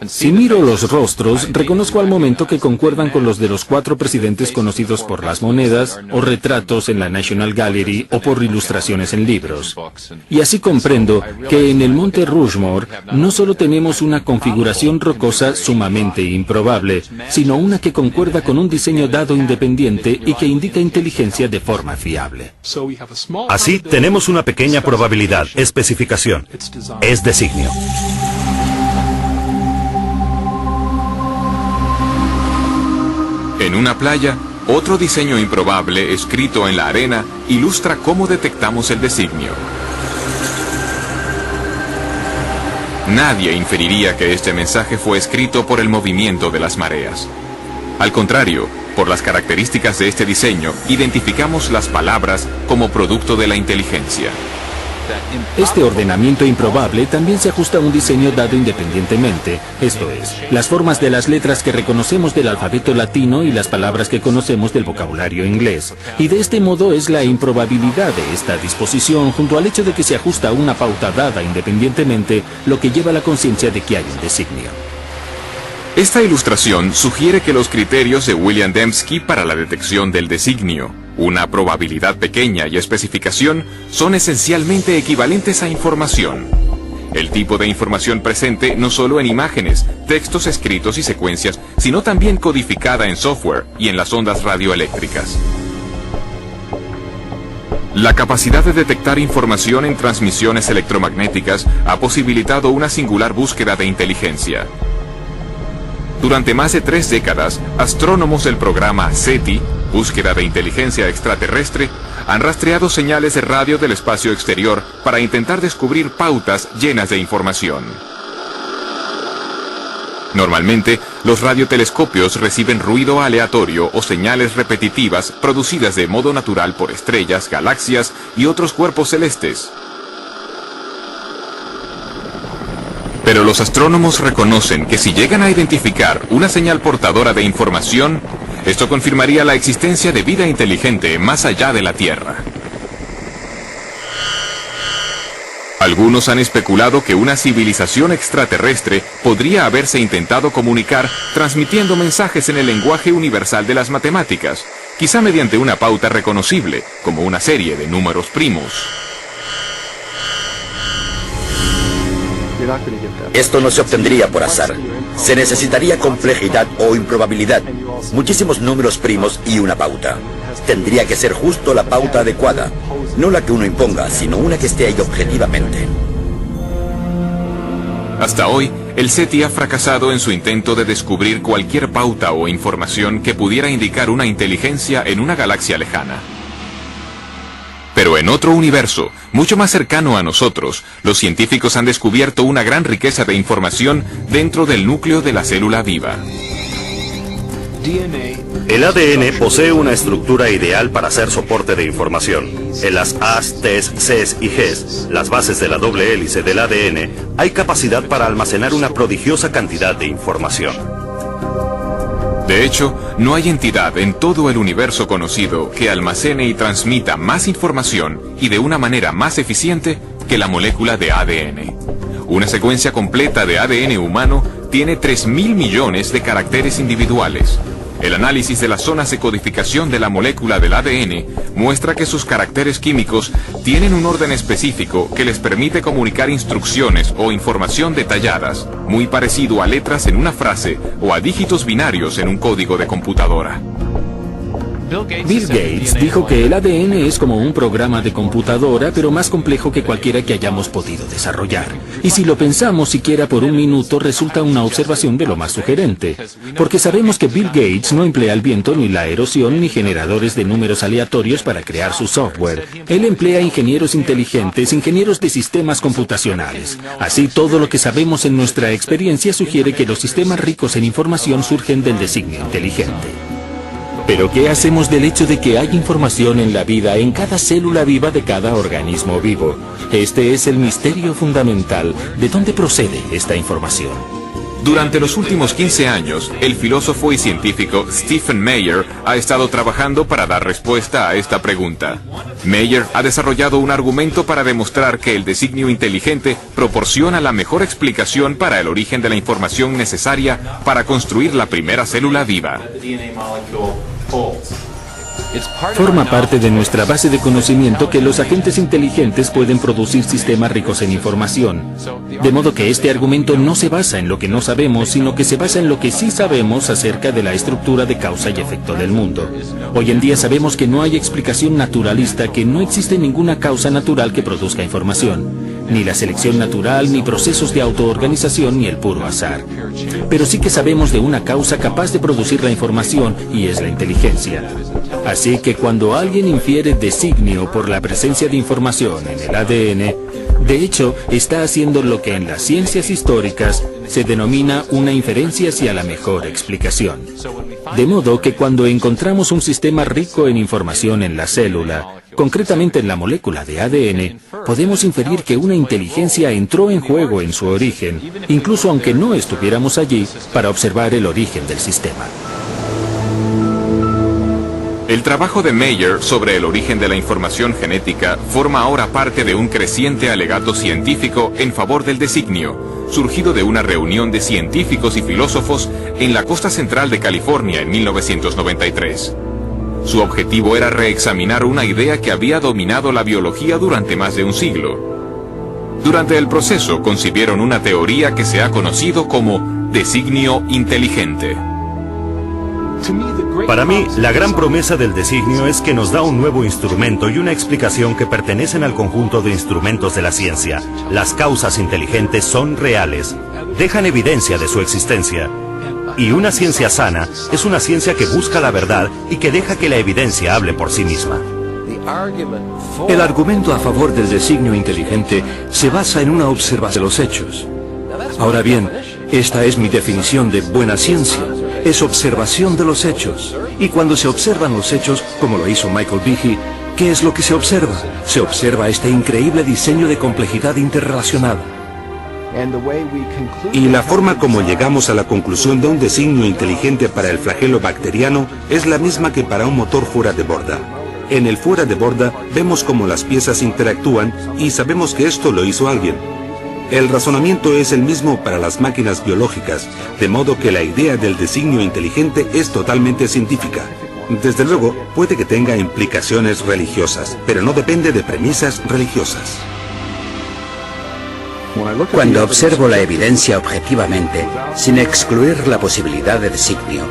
Si miro los rostros, reconozco al momento que concuerdan con los de los 4 presidentes conocidos por las monedas, o retratos en la National Gallery, o por ilustraciones en libros. Y así comprendo que en el Monte Rushmore no solo tenemos una configuración rocosa sumamente improbable, sino una que concuerda con un diseño dado independiente y que indica inteligencia de forma fiable. Así tenemos una pequeña probabilidad, especificación. Es designio. En una playa, otro diseño improbable escrito en la arena ilustra cómo detectamos el designio. Nadie inferiría que este mensaje fue escrito por el movimiento de las mareas. Al contrario, por las características de este diseño, identificamos las palabras como producto de la inteligencia. Este ordenamiento improbable también se ajusta a un diseño dado independientemente, esto es, las formas de las letras que reconocemos del alfabeto latino y las palabras que conocemos del vocabulario inglés. Y de este modo es la improbabilidad de esta disposición, junto al hecho de que se ajusta a una pauta dada independientemente, lo que lleva a la conciencia de que hay un designio. Esta ilustración sugiere que los criterios de William Dembski para la detección del designio, una probabilidad pequeña y especificación, son esencialmente equivalentes a información. El tipo de información presente no solo en imágenes, textos escritos y secuencias, sino también codificada en software y en las ondas radioeléctricas. La capacidad de detectar información en transmisiones electromagnéticas ha posibilitado una singular búsqueda de inteligencia. Durante más de 3 décadas, astrónomos del programa SETI, Búsqueda de Inteligencia Extraterrestre, han rastreado señales de radio del espacio exterior para intentar descubrir pautas llenas de información. Normalmente, los radiotelescopios reciben ruido aleatorio o señales repetitivas producidas de modo natural por estrellas, galaxias y otros cuerpos celestes. Pero los astrónomos reconocen que si llegan a identificar una señal portadora de información, esto confirmaría la existencia de vida inteligente más allá de la Tierra. Algunos han especulado que una civilización extraterrestre podría haberse intentado comunicar transmitiendo mensajes en el lenguaje universal de las matemáticas, quizá mediante una pauta reconocible, como una serie de números primos. Esto no se obtendría por azar. Se necesitaría complejidad o improbabilidad, muchísimos números primos y una pauta. Tendría que ser justo la pauta adecuada, no la que uno imponga, sino una que esté ahí objetivamente. Hasta hoy, el SETI ha fracasado en su intento de descubrir cualquier pauta o información que pudiera indicar una inteligencia en una galaxia lejana. Pero en otro universo, mucho más cercano a nosotros, los científicos han descubierto una gran riqueza de información dentro del núcleo de la célula viva. El ADN posee una estructura ideal para ser soporte de información. En las A's, T's, C's y G's, las bases de la doble hélice del ADN, hay capacidad para almacenar una prodigiosa cantidad de información. De hecho, no hay entidad en todo el universo conocido que almacene y transmita más información y de una manera más eficiente que la molécula de ADN. Una secuencia completa de ADN humano tiene 3.000 millones de caracteres individuales. El análisis de las zonas de codificación de la molécula del ADN muestra que sus caracteres químicos tienen un orden específico que les permite comunicar instrucciones o información detalladas, muy parecido a letras en una frase o a dígitos binarios en un código de computadora. Bill Gates dijo que el ADN es como un programa de computadora, pero más complejo que cualquiera que hayamos podido desarrollar. Y si lo pensamos siquiera por un minuto, resulta una observación de lo más sugerente. Porque sabemos que Bill Gates no emplea el viento, ni la erosión, ni generadores de números aleatorios para crear su software. Él emplea ingenieros inteligentes, ingenieros de sistemas computacionales. Así, todo lo que sabemos en nuestra experiencia sugiere que los sistemas ricos en información surgen del designio inteligente. Pero ¿qué hacemos del hecho de que hay información en la vida, en cada célula viva de cada organismo vivo? Este es el misterio fundamental. ¿De dónde procede esta información? Durante los últimos 15 años, el filósofo y científico Stephen Meyer ha estado trabajando para dar respuesta a esta pregunta. Meyer ha desarrollado un argumento para demostrar que el designio inteligente proporciona la mejor explicación para el origen de la información necesaria para construir la primera célula viva. Forma parte de nuestra base de conocimiento que los agentes inteligentes pueden producir sistemas ricos en información. De modo que este argumento no se basa en lo que no sabemos, sino que se basa en lo que sí sabemos acerca de la estructura de causa y efecto del mundo. Hoy en día sabemos que no hay explicación naturalista, que no existe ninguna causa natural que produzca información. Ni la selección natural, ni procesos de autoorganización, ni el puro azar. Pero sí que sabemos de una causa capaz de producir la información, y es la inteligencia. Así que cuando alguien infiere designio por la presencia de información en el ADN, de hecho está haciendo lo que en las ciencias históricas se denomina una inferencia hacia la mejor explicación. De modo que cuando encontramos un sistema rico en información en la célula, concretamente en la molécula de ADN, podemos inferir que una inteligencia entró en juego en su origen, incluso aunque no estuviéramos allí para observar el origen del sistema. El trabajo de Meyer sobre el origen de la información genética forma ahora parte de un creciente alegato científico en favor del designio, surgido de una reunión de científicos y filósofos en la costa central de California en 1993. Su objetivo era reexaminar una idea que había dominado la biología durante más de un siglo. Durante el proceso concibieron una teoría que se ha conocido como designio inteligente. Para mí, la gran promesa del designio es que nos da un nuevo instrumento y una explicación que pertenecen al conjunto de instrumentos de la ciencia. Las causas inteligentes son reales, dejan evidencia de su existencia. Y una ciencia sana es una ciencia que busca la verdad y que deja que la evidencia hable por sí misma. El argumento a favor del designio inteligente se basa en una observación de los hechos. Ahora bien, esta es mi definición de buena ciencia. Es observación de los hechos. Y cuando se observan los hechos, como lo hizo Michael Behe, ¿qué es lo que se observa? Se observa este increíble diseño de complejidad interrelacionada. Y la forma como llegamos a la conclusión de un designio inteligente para el flagelo bacteriano es la misma que para un motor fuera de borda. En el fuera de borda vemos cómo las piezas interactúan y sabemos que esto lo hizo alguien. El razonamiento es el mismo para las máquinas biológicas, de modo que la idea del designio inteligente es totalmente científica. Desde luego, puede que tenga implicaciones religiosas, pero no depende de premisas religiosas. Cuando observo la evidencia objetivamente, sin excluir la posibilidad de designio,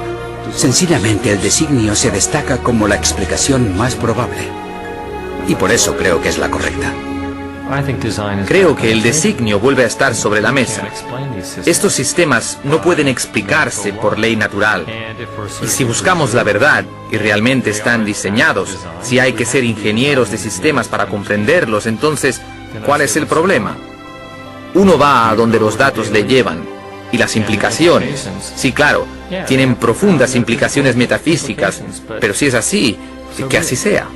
sencillamente el designio se destaca como la explicación más probable. Y por eso creo que es la correcta. Creo que el designio vuelve a estar sobre la mesa. Estos sistemas no pueden explicarse por ley natural. Y si buscamos la verdad, y realmente están diseñados, si hay que ser ingenieros de sistemas para comprenderlos, entonces, ¿cuál es el problema? Uno va a donde los datos le llevan. Y las implicaciones, sí, claro, tienen profundas implicaciones metafísicas, pero si es así, que así sea.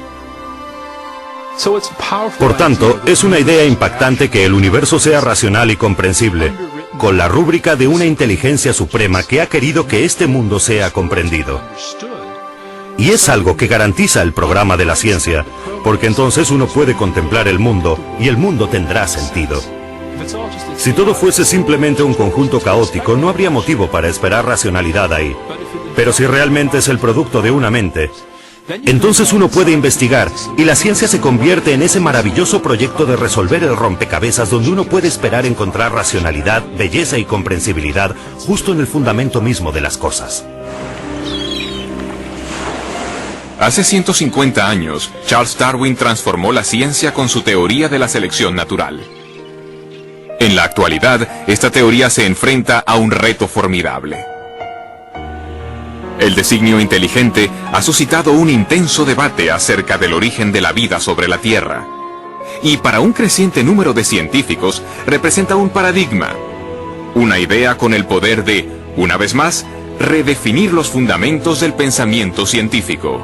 Por tanto, es una idea impactante que el universo sea racional y comprensible, con la rúbrica de una inteligencia suprema que ha querido que este mundo sea comprendido. Y es algo que garantiza el programa de la ciencia, porque entonces uno puede contemplar el mundo y el mundo tendrá sentido. Si todo fuese simplemente un conjunto caótico, no habría motivo para esperar racionalidad ahí. Pero si realmente es el producto de una mente, entonces uno puede investigar y la ciencia se convierte en ese maravilloso proyecto de resolver el rompecabezas donde uno puede esperar encontrar racionalidad, belleza y comprensibilidad justo en el fundamento mismo de las cosas. Hace 150 años, Charles Darwin transformó la ciencia con su teoría de la selección natural. En la actualidad, esta teoría se enfrenta a un reto formidable. El designio inteligente ha suscitado un intenso debate acerca del origen de la vida sobre la Tierra. Y para un creciente número de científicos, representa un paradigma. Una idea con el poder de, una vez más, redefinir los fundamentos del pensamiento científico.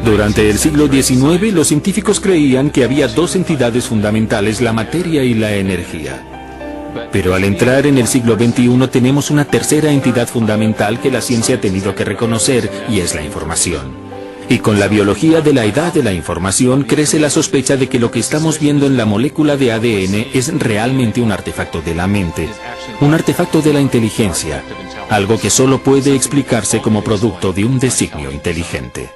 Durante el siglo XIX, los científicos creían que había dos entidades fundamentales, la materia y la energía. Pero al entrar en el siglo XXI tenemos una tercera entidad fundamental que la ciencia ha tenido que reconocer, y es la información. Y con la biología de la edad de la información crece la sospecha de que lo que estamos viendo en la molécula de ADN es realmente un artefacto de la mente, un artefacto de la inteligencia, algo que solo puede explicarse como producto de un designio inteligente.